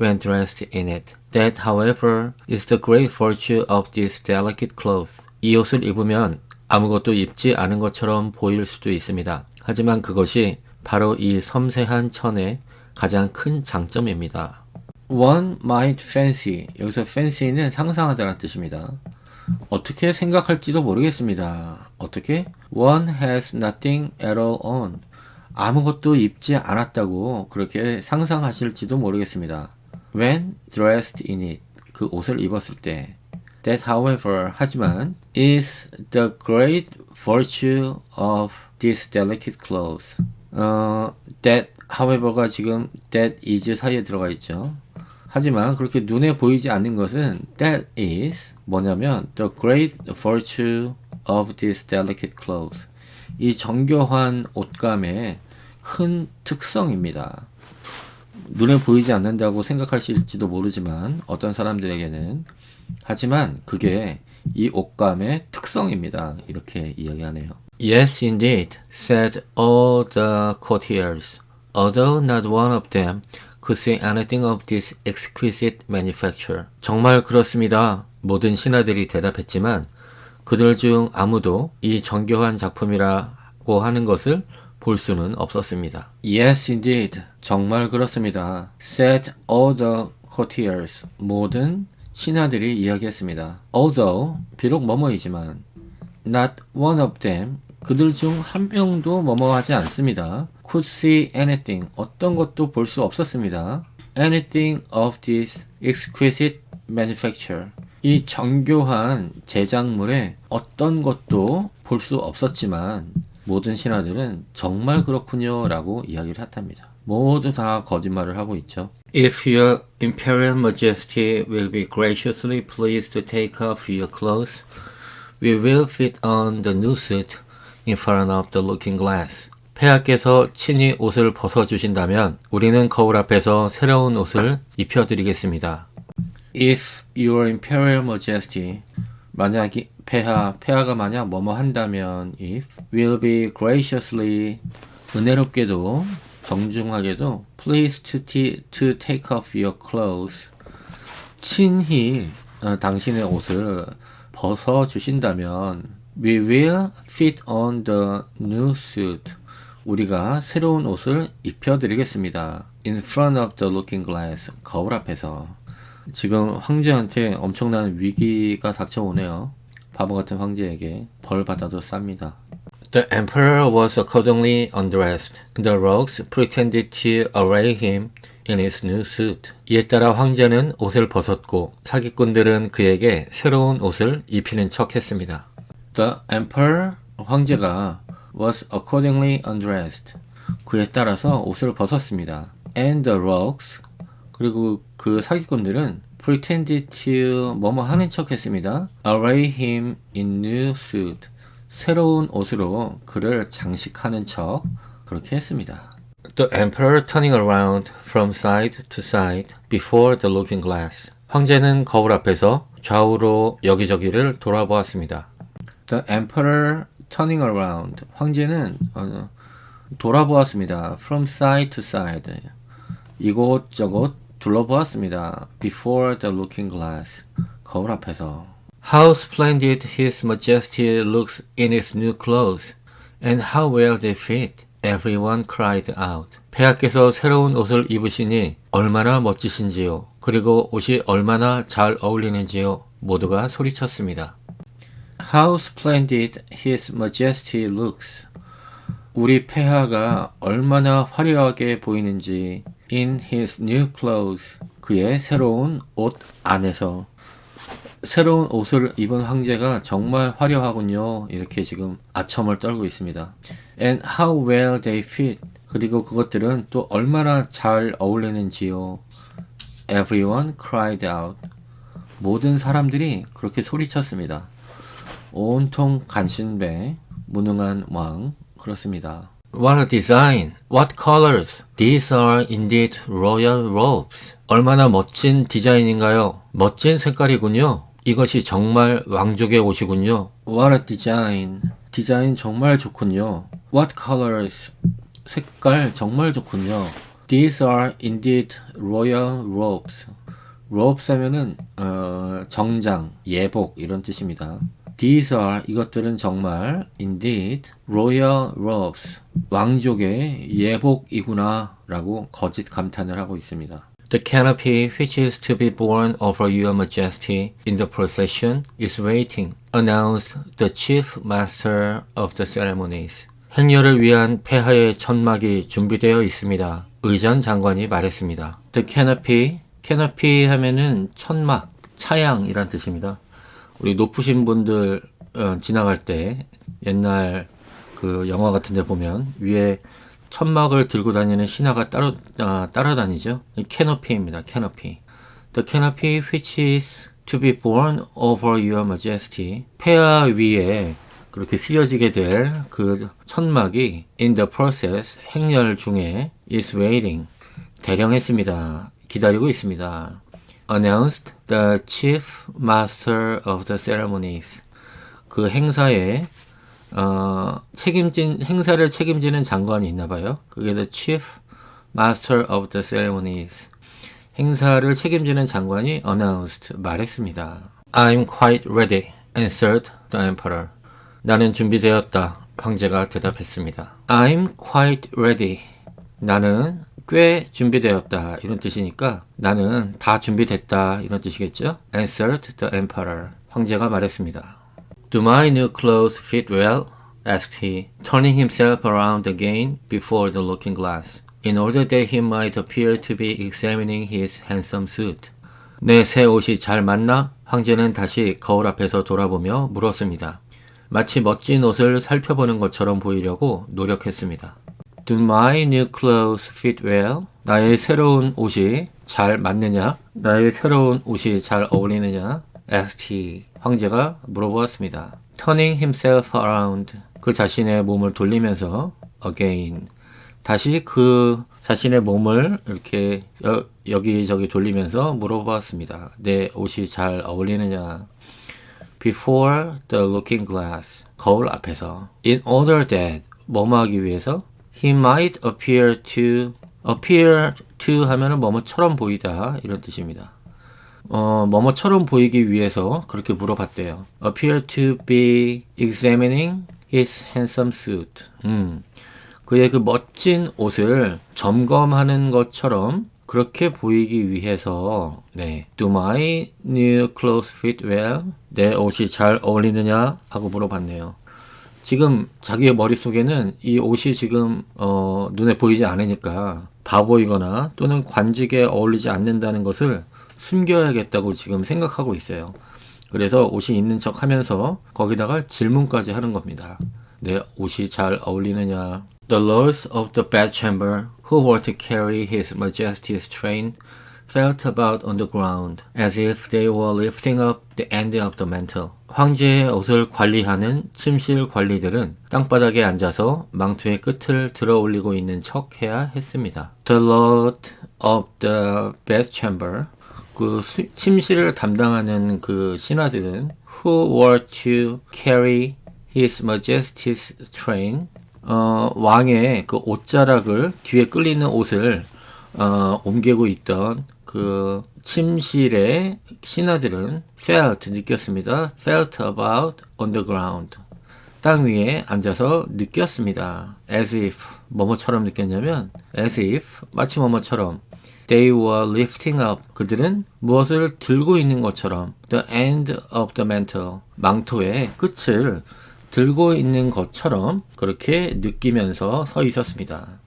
when dressed in it. That, however, is the great virtue of this delicate cloth. 이 옷을 입으면 아무것도 입지 않은 것처럼 보일 수도 있습니다. 하지만 그것이 바로 이 섬세한 천의 가장 큰 장점입니다. One might fancy. 여기서 fancy는 상상하다는 뜻입니다. 어떻게 생각할지도 모르겠습니다. 어떻게? One has nothing at all on. 아무것도 입지 않았다고 그렇게 상상하실지도 모르겠습니다. When dressed in it. 그 옷을 입었을 때. That, however, 하지만, is the great virtue of this delicate cloth. That, however가 지금 that is 사이에 들어가 있죠. 하지만 그렇게 눈에 보이지 않는 것은 that is 뭐냐면 the great virtue of this delicate cloth. 이 정교한 옷감의 큰 특성입니다. 눈에 보이지 않는다고 생각하실지도 모르지만 어떤 사람들에게는 하지만 그게 이 옷감의 특성입니다. 이렇게 이야기하네요. Yes, indeed, said all the courtiers, although not one of them could see anything of this exquisite manufacture. 정말 그렇습니다. 모든 신하들이 대답했지만 그들 중 아무도 이 정교한 작품이라고 하는 것을 볼 수는 없었습니다. Yes, indeed. 정말 그렇습니다. said all the courtiers. 모든 신하들이 이야기했습니다. Although, 비록 뭐뭐이지만 not one of them. 그들 중 한 명도 뭐뭐하지 않습니다. could see anything. 어떤 것도 볼 수 없었습니다. anything of this exquisite manufacture. 이 정교한 제작물에 어떤 것도 볼 수 없었지만 모든 신하들은 정말 그렇군요 라고 이야기를 했답니다. 모두 다 거짓말을 하고 있죠. If your imperial majesty will be graciously pleased to take off your clothes, we will fit on the new suit in front of the looking glass. 폐하께서 친히 옷을 벗어주신다면 우리는 거울 앞에서 새로운 옷을 입혀드리겠습니다. If your imperial majesty, 만약 폐하가 만약 뭐뭐 한다면 if will be graciously 은혜롭게도 정중하게도 pleased to take off your clothes 친히 당신의 옷을 벗어주신다면 we will fit on the new suit 우리가 새로운 옷을 입혀드리겠습니다. in front of the looking glass 거울 앞에서 지금 황제한테 엄청난 위기가 닥쳐오네요. 바보 같은 황제에게 벌 받아도 쌉니다. The emperor was accordingly undressed. The rogues pretended to array him in his new suit. 이에 따라 황제는 옷을 벗었고 사기꾼들은 그에게 새로운 옷을 입히는 척했습니다. The emperor, 황제가 was accordingly undressed. 그에 따라서 옷을 벗었습니다. And the rogues, 그리고 그 사기꾼들은 pretended to 뭐뭐 하는 척 했습니다. array him in new suit. 새로운 옷으로 그를 장식하는 척 그렇게 했습니다. The emperor turning around from side to side before the looking glass. 황제는 거울 앞에서 좌우로 여기저기를 돌아보았습니다. The emperor turning around. 황제는 돌아보았습니다. From side to side. 이곳저곳 둘러보았습니다. Before the looking glass. 거울 앞에서. How splendid his majesty looks in his new clothes, and how well they fit. Everyone cried out. 폐하께서 새로운 옷을 입으시니 얼마나 멋지신지요. 그리고 옷이 얼마나 잘 어울리는지요. 모두가 소리쳤습니다. How splendid his majesty looks. 우리 폐하가 얼마나 화려하게 보이는지 in his new clothes. 그의 새로운 옷 안에서 새로운 옷을 입은 황제가 정말 화려하군요. 이렇게 지금 아첨을 떨고 있습니다. And how well they fit. 그리고 그것들은 또 얼마나 잘 어울리는지요. Everyone cried out. 모든 사람들이 그렇게 소리쳤습니다. 온통 간신배, 무능한 왕. 그렇습니다. What a design! What colors! These are indeed royal robes. 얼마나 멋진 디자인인가요? 멋진 색깔이군요. 이것이 정말 왕족의 옷이군요. What a design! 디자인 정말 좋군요. What colors! 색깔 정말 좋군요. These are indeed royal robes. robes 하면은 정장, 예복 이런 뜻입니다. These are 이것들은 정말 indeed royal robes 왕족의 예복이구나 라고 거짓 감탄을 하고 있습니다. The canopy which is to be borne over your majesty in the procession is waiting, announced the chief master of the ceremonies. 행렬을 위한 폐하의 천막이 준비되어 있습니다. 의전 장관이 말했습니다. The canopy 하면은 천막, 차양이란 뜻입니다. 우리 높으신 분들 지나갈 때 옛날 그 영화 같은 데 보면 위에 천막을 들고 다니는 신하가 따라다니죠. 캐노피입니다. 캐노피. The canopy which is to be borne over your majesty. 폐하 위에 그렇게 쓰여지게 될 그 천막이 in the process, 행렬 중에 is waiting. 대령했습니다. 기다리고 있습니다. Announced the chief master of the ceremonies. 그 행사에 행사를 책임지는 장관이 있나 봐요. 그게 the chief master of the ceremonies. 행사를 책임지는 장관이 announced 말했습니다. I'm quite ready, answered the emperor. 나는 준비되었다. 황제가 대답했습니다. I'm quite ready. 나는 꽤 준비되었다. 이런 뜻이니까 나는 다 준비됐다. 이런 뜻이겠죠? Answered the emperor. 황제가 말했습니다. Do my new clothes fit well? asked he, turning himself around again before the looking glass, in order that he might appear to be examining his handsome suit. 내 새 옷이 잘 맞나? 황제는 다시 거울 앞에서 돌아보며 물었습니다. 마치 멋진 옷을 살펴보는 것처럼 보이려고 노력했습니다. Do my new clothes fit well? 나의 새로운 옷이 잘 맞느냐? 나의 새로운 옷이 잘 어울리느냐? asked he. 황제가 물어보았습니다. Turning himself around. 그 자신의 몸을 돌리면서 again. 다시 그 자신의 몸을 이렇게 여기저기 돌리면서 물어보았습니다. 내 옷이 잘 어울리느냐? Before the looking glass. 거울 앞에서. In order that. 뭐뭐 하기 위해서? He might appear to 하면은 뭐뭐처럼 보이다 이런 뜻입니다. 뭐뭐처럼 보이기 위해서 그렇게 물어봤대요. Appear to be examining his handsome suit. 그의 그 멋진 옷을 점검하는 것처럼 그렇게 보이기 위해서 네. Do my new clothes fit well? 내 옷이 잘 어울리느냐? 하고 물어봤네요. 지금 자기의 머릿속에는 이 옷이 지금 눈에 보이지 않으니까 바보이거나 또는 관직에 어울리지 않는다는 것을 숨겨야겠다고 지금 생각하고 있어요. 그래서 옷이 있는 척 하면서 거기다가 질문까지 하는 겁니다. 내 옷이 잘 어울리느냐? The lords of the bedchamber who were to carry his majesty's train felt about on the ground as if they were lifting up the end of the mantle. 황제의 옷을 관리하는 침실 관리들은 땅바닥에 앉아서 망토의 끝을 들어 올리고 있는 척 해야 했습니다. The lord of the bedchamber 그 침실을 담당하는 그 신하들은 who were to carry his majesty's train 왕의 그 옷자락을 뒤에 끌리는 옷을 옮기고 있던 그 침실의 신하들은 felt 느꼈습니다. felt about on the ground 땅 위에 앉아서 느꼈습니다. as if 뭐뭐처럼 느꼈냐면 as if 마치 뭐뭐처럼 they were lifting up 그들은 무엇을 들고 있는 것처럼 the end of the mantle 망토의 끝을 들고 있는 것처럼 그렇게 느끼면서 서 있었습니다.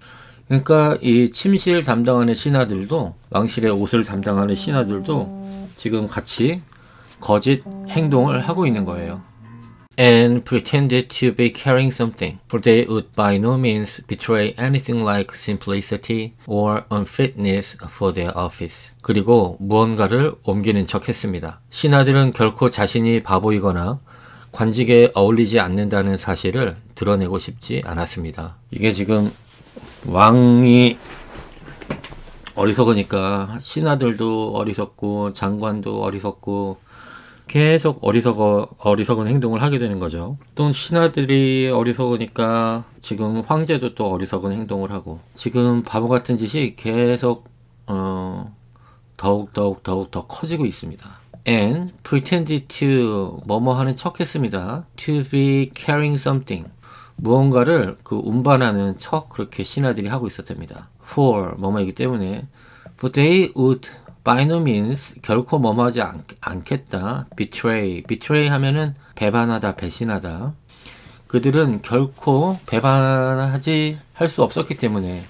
그러니까 이 침실 담당하는 신하들도 왕실의 옷을 담당하는 신하들도 지금 같이 거짓 행동을 하고 있는 거예요. And pretended to be carrying something, for they would by no means betray anything like simplicity or unfitness for their office. 그리고 무언가를 옮기는 척 했습니다. 신하들은 결코 자신이 바보이거나 관직에 어울리지 않는다는 사실을 드러내고 싶지 않았습니다. 이게 지금 왕이 어리석으니까 신하들도 어리석고 장관도 어리석고 계속 어리석은 행동을 하게 되는 거죠. 또 신하들이 어리석으니까 지금 황제도 또 어리석은 행동을 하고 지금 바보 같은 짓이 계속 더욱 더 커지고 있습니다. And pretended to 뭐뭐 하는 척 했습니다. To be carrying something 무언가를 그 운반하는 척 그렇게 신하들이 하고 있었답니다. For 뭐뭐이기 때문에 But they would by no means 결코 뭐뭐하지 않겠다. betray 하면은 배반하다, 배신하다. 그들은 결코 배반하지 할 수 없었기 때문에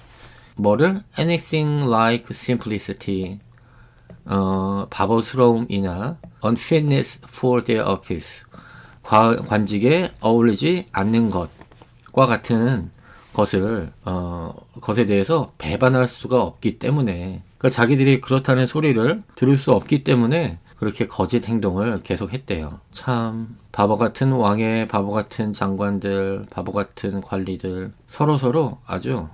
뭐를 anything like simplicity 바보스러움이나 unfitness for their office 관직에 어울리지 않는 것과 같은 것에 대해서 배반할 수가 없기 때문에 그러니까 자기들이 그렇다는 소리를 들을 수 없기 때문에 그렇게 거짓 행동을 계속 했대요. 참 바보 같은 왕의 바보 같은 장관들, 바보 같은 관리들 서로 아주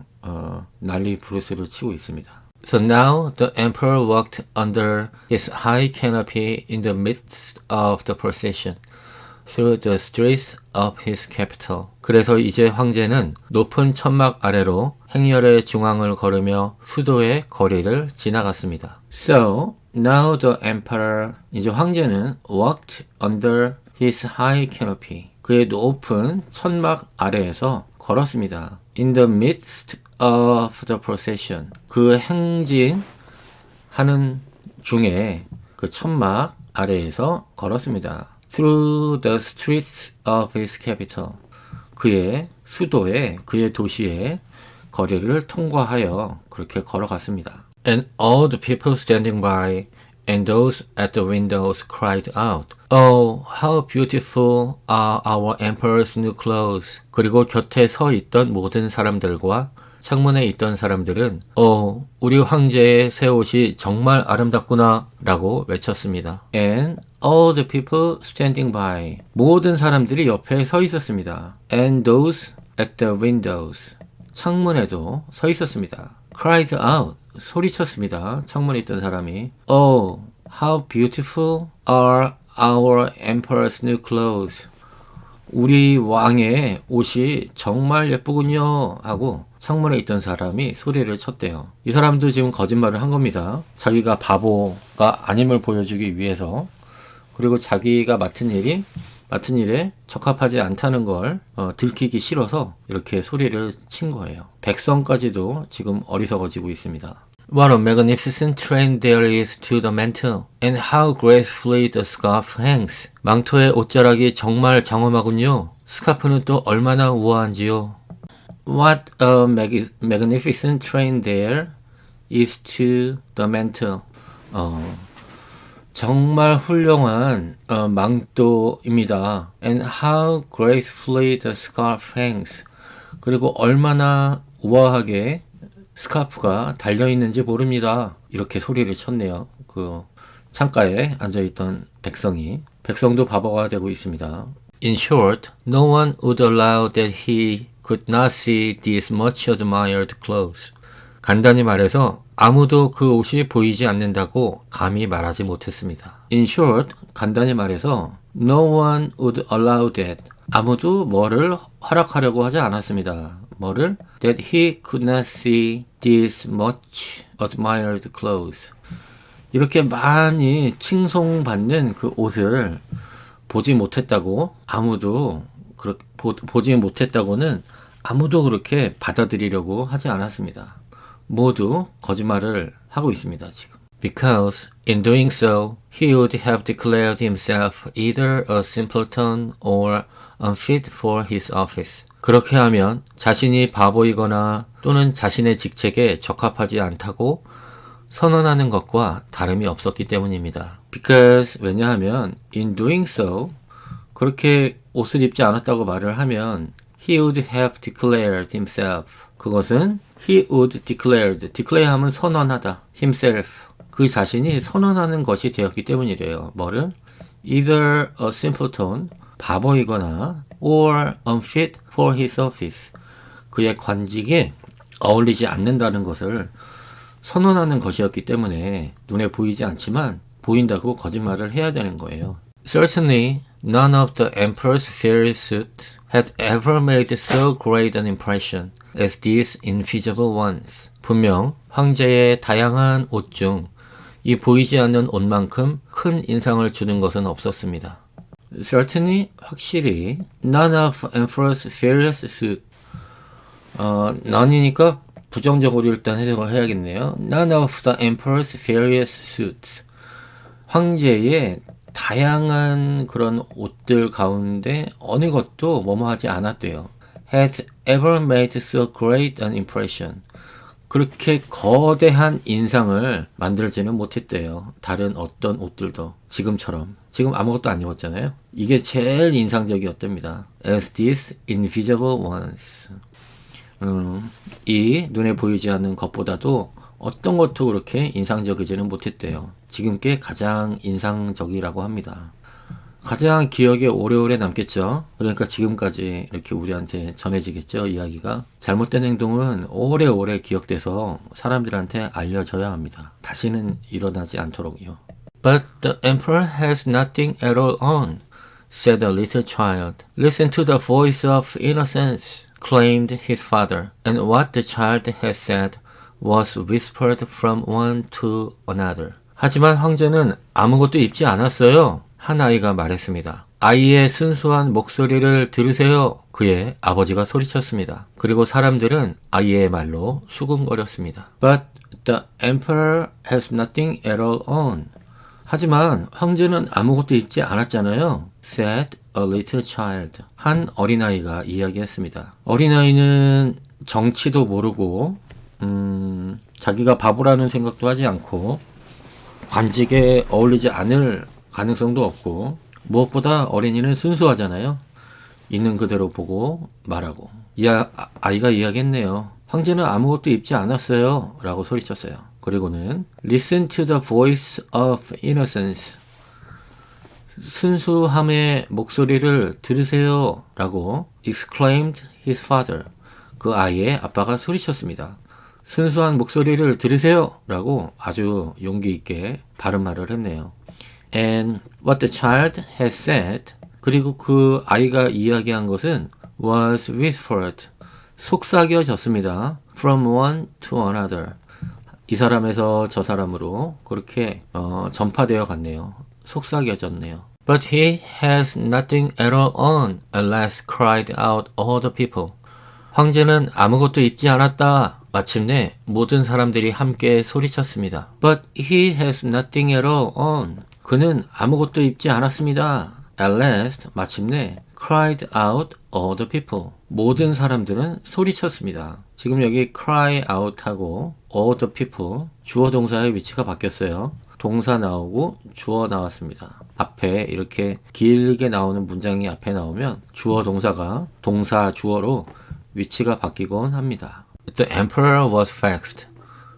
난리 부르스를 치고 있습니다. So now the emperor walked under his high canopy in the midst of the procession through the streets of his capital. 그래서 이제 황제는 높은 천막 아래로 행렬의 중앙을 걸으며 수도의 거리를 지나갔습니다. So now the emperor, 이제 황제는 walked under his high canopy. 그의 높은 천막 아래에서 걸었습니다. In the midst of the procession. 그 행진하는 중에 그 천막 아래에서 걸었습니다. Through the streets of his capital. 그의 수도에, 그의 도시의 거리를 통과하여 그렇게 걸어갔습니다. And all the people standing by and those at the windows cried out, Oh, how beautiful are our emperor's new clothes. 그리고 곁에 서 있던 모든 사람들과 창문에 있던 사람들은 우리 황제의 새 옷이 정말 아름답구나 라고 외쳤습니다. And all the people standing by. 모든 사람들이 옆에 서 있었습니다. And those at the windows. 창문에도 서 있었습니다. Cried out. 소리쳤습니다. 창문에 있던 사람이 Oh, how beautiful are our emperor's new clothes. 우리 왕의 옷이 정말 예쁘군요 하고 창문에 있던 사람이 소리를 쳤대요. 이 사람도 지금 거짓말을 한 겁니다. 자기가 바보가 아님을 보여주기 위해서 그리고 자기가 맡은 일에 적합하지 않다는 걸 들키기 싫어서 이렇게 소리를 친 거예요. 백성까지도 지금 어리석어지고 있습니다. What a magnificent train there is to the mantle, and how gracefully the scarf hangs. 망토의 옷자락이 정말 장엄하군요. 스카프는 또 얼마나 우아한지요. What a magnificent train there is to the mantle. 정말 훌륭한 망토입니다. And how gracefully the scarf hangs. 그리고 얼마나 우아하게 스카프가 달려있는지 모릅니다. 이렇게 소리를 쳤네요. 그 창가에 앉아있던 백성도 바보가 되고 있습니다. In short, no one would allow that he could not see these much admired clothes. 간단히 말해서 아무도 그 옷이 보이지 않는다고 감히 말하지 못했습니다. In short, 간단히 말해서 no one would allow that. 아무도 뭐를 허락하려고 하지 않았습니다. 뭐를? That he could not see these much admired clothes. 이렇게 많이 칭송받는 그 옷을 보지 못했다고는 아무도 그렇게 받아들이려고 하지 않았습니다. 모두 거짓말을 하고 있습니다, 지금. Because in doing so, he would have declared himself either a simpleton or unfit for his office. 그렇게 하면 자신이 바보이거나 또는 자신의 직책에 적합하지 않다고 선언하는 것과 다름이 없었기 때문입니다. Because 왜냐하면 in doing so 그렇게 옷을 입지 않았다고 말을 하면 he would have declared himself 그것은 he would declare 하면 선언하다 himself 그 자신이 선언하는 것이 되었기 때문이래요. 뭐를? either a simpleton 바보이거나 or unfit for his office 그의 관직에 어울리지 않는다는 것을 선언하는 것이었기 때문에 눈에 보이지 않지만 보인다고 거짓말을 해야 되는 거예요. Certainly, none of the emperor's fiery suits had ever made so great an impression as these invisible ones. 분명 황제의 다양한 옷 중 이 보이지 않는 옷만큼 큰 인상을 주는 것은 없었습니다. Certainly, 확실히, none of emperor's fiery suits. none이니까 부정적으로 일단 해석을 해야겠네요. None of the emperor's various suits. 황제의 다양한 그런 옷들 가운데 어느 것도 뭐뭐 하지 않았대요. Had ever made so great an impression. 그렇게 거대한 인상을 만들지는 못했대요. 다른 어떤 옷들도. 지금처럼. 지금 아무것도 안 입었잖아요. 이게 제일 인상적이었답니다. As these invisible ones. 이 눈에 보이지 않는 것보다도 어떤 것도 그렇게 인상적이지는 못했대요. 지금께 가장 인상적이라고 합니다. 가장 기억에 오래오래 남겠죠. 그러니까 지금까지 이렇게 우리한테 전해지겠죠. 이야기가. 잘못된 행동은 오래오래 기억돼서 사람들한테 알려져야 합니다. 다시는 일어나지 않도록요. But the emperor has nothing at all on, said the little child. Listen to the voice of innocence, claimed his father. And what the child had said was whispered from one to another. 하지만 황제는 아무것도 입지 않았어요. 한 아이가 말했습니다. 아이의 순수한 목소리를 들으세요. 그의 아버지가 소리쳤습니다. 그리고 사람들은 아이의 말로 수군거렸습니다. But the emperor has nothing at all on. 하지만 황제는 아무것도 입지 않았잖아요. said a little child. 한 어린아이가 이야기했습니다. 어린아이는 정치도 모르고 자기가 바보라는 생각도 하지 않고 관직에 어울리지 않을 가능성도 없고 무엇보다 어린이는 순수하잖아요. 있는 그대로 보고 말하고. 아이가 이야기했네요. 황제는 아무것도 입지 않았어요. 라고 소리쳤어요. 그리고는 Listen to the voice of innocence. 순수함의 목소리를 들으세요. 라고 exclaimed his father. 그 아이의 아빠가 소리쳤습니다. 순수한 목소리를 들으세요. 라고 아주 용기 있게 바른 말을 했네요. And what the child had said, 그리고 그 아이가 이야기한 것은 was whispered, 속삭여졌습니다. From one to another. 이 사람에서 저 사람으로 그렇게 전파되어 갔네요. 속삭여졌네요. But he has nothing at all on, alas cried out all the people. 황제는 아무것도 입지 않았다. 마침내 모든 사람들이 함께 소리쳤습니다. But he has nothing at all on. 그는 아무것도 입지 않았습니다. At last, 마침내 cried out all the people. 모든 사람들은 소리쳤습니다. 지금 여기 cry out 하고 all the people 주어 동사의 위치가 바뀌었어요. 동사 나오고 주어 나왔습니다. 앞에 이렇게 길게 나오는 문장이 앞에 나오면 주어 동사가 동사 주어로 위치가 바뀌곤 합니다. The emperor was vexed,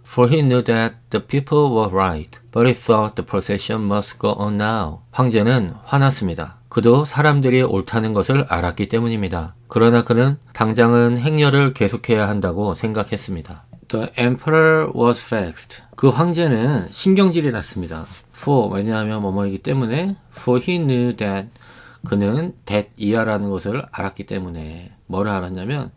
for he knew that the people were right, but he thought the procession must go on now. 황제는 화났습니다. 그도 사람들이 옳다는 것을 알았기 때문입니다. 그러나 그는 당장은 행렬을 계속해야 한다고 생각했습니다. The emperor was vexed. 그 황제는 신경질이 났습니다. For, 왜냐하면 뭐뭐이기 때문에 for he knew that 그는 that 이하라는 것을 알았기 때문에 뭐를 알았냐면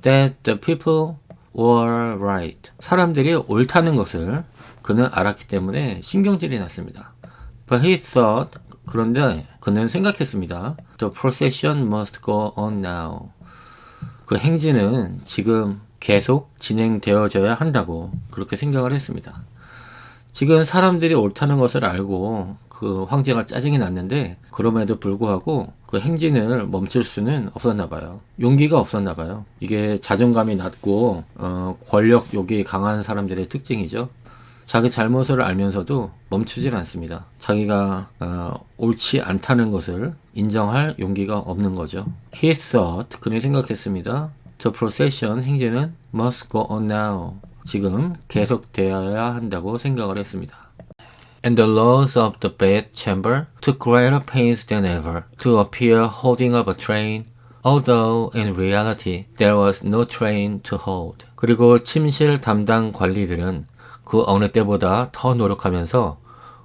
that the people were right. 사람들이 옳다는 것을 그는 알았기 때문에 신경질이 났습니다. But he thought, 그런데 그는 생각했습니다. The procession must go on now. 그 행진은 지금 계속 진행되어져야 한다고 그렇게 생각을 했습니다. 지금 사람들이 옳다는 것을 알고 그 황제가 짜증이 났는데 그럼에도 불구하고 그 행진을 멈출 수는 없었나 봐요. 용기가 없었나 봐요. 이게 자존감이 낮고 권력욕이 강한 사람들의 특징이죠. 자기 잘못을 알면서도 멈추질 않습니다. 자기가 옳지 않다는 것을 인정할 용기가 없는 거죠. He thought, 그는 생각했습니다. The procession, 행진은 must go on now. 지금 계속되어야 한다고 생각을 했습니다. And the lords of the bedchamber took greater pains than ever to appear holding up a train, although in reality there was no train to hold. 그리고 침실 담당 관리들은 그 어느 때보다 더 노력하면서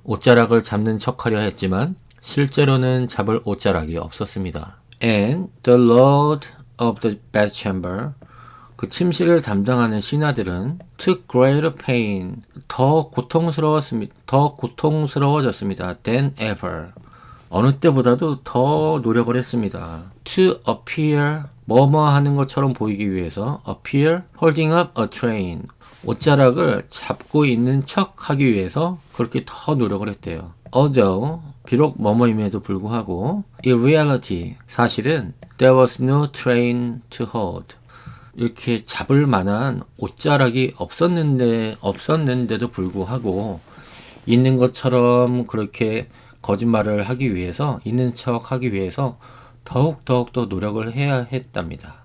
옷자락을 잡는 척하려 했지만 실제로는 잡을 옷자락이 없었습니다. And the lord of the bedchamber, 그 침실을 담당하는 신하들은 took greater pain, 더 고통스러워졌습니다. than ever, 어느 때보다도 더 노력을 했습니다. to appear, 뭐뭐 하는 것처럼 보이기 위해서, appear, holding up a train, 옷자락을 잡고 있는 척 하기 위해서 그렇게 더 노력을 했대요. Although, 비록 뭐뭐임에도 불구하고, in reality, 사실은 there was no train to hold, 이렇게 잡을 만한 옷자락이 없었는데도 불구하고 있는 것처럼 그렇게 거짓말을 하기 위해서, 있는 척 하기 위해서 더욱 더 노력을 해야 했답니다.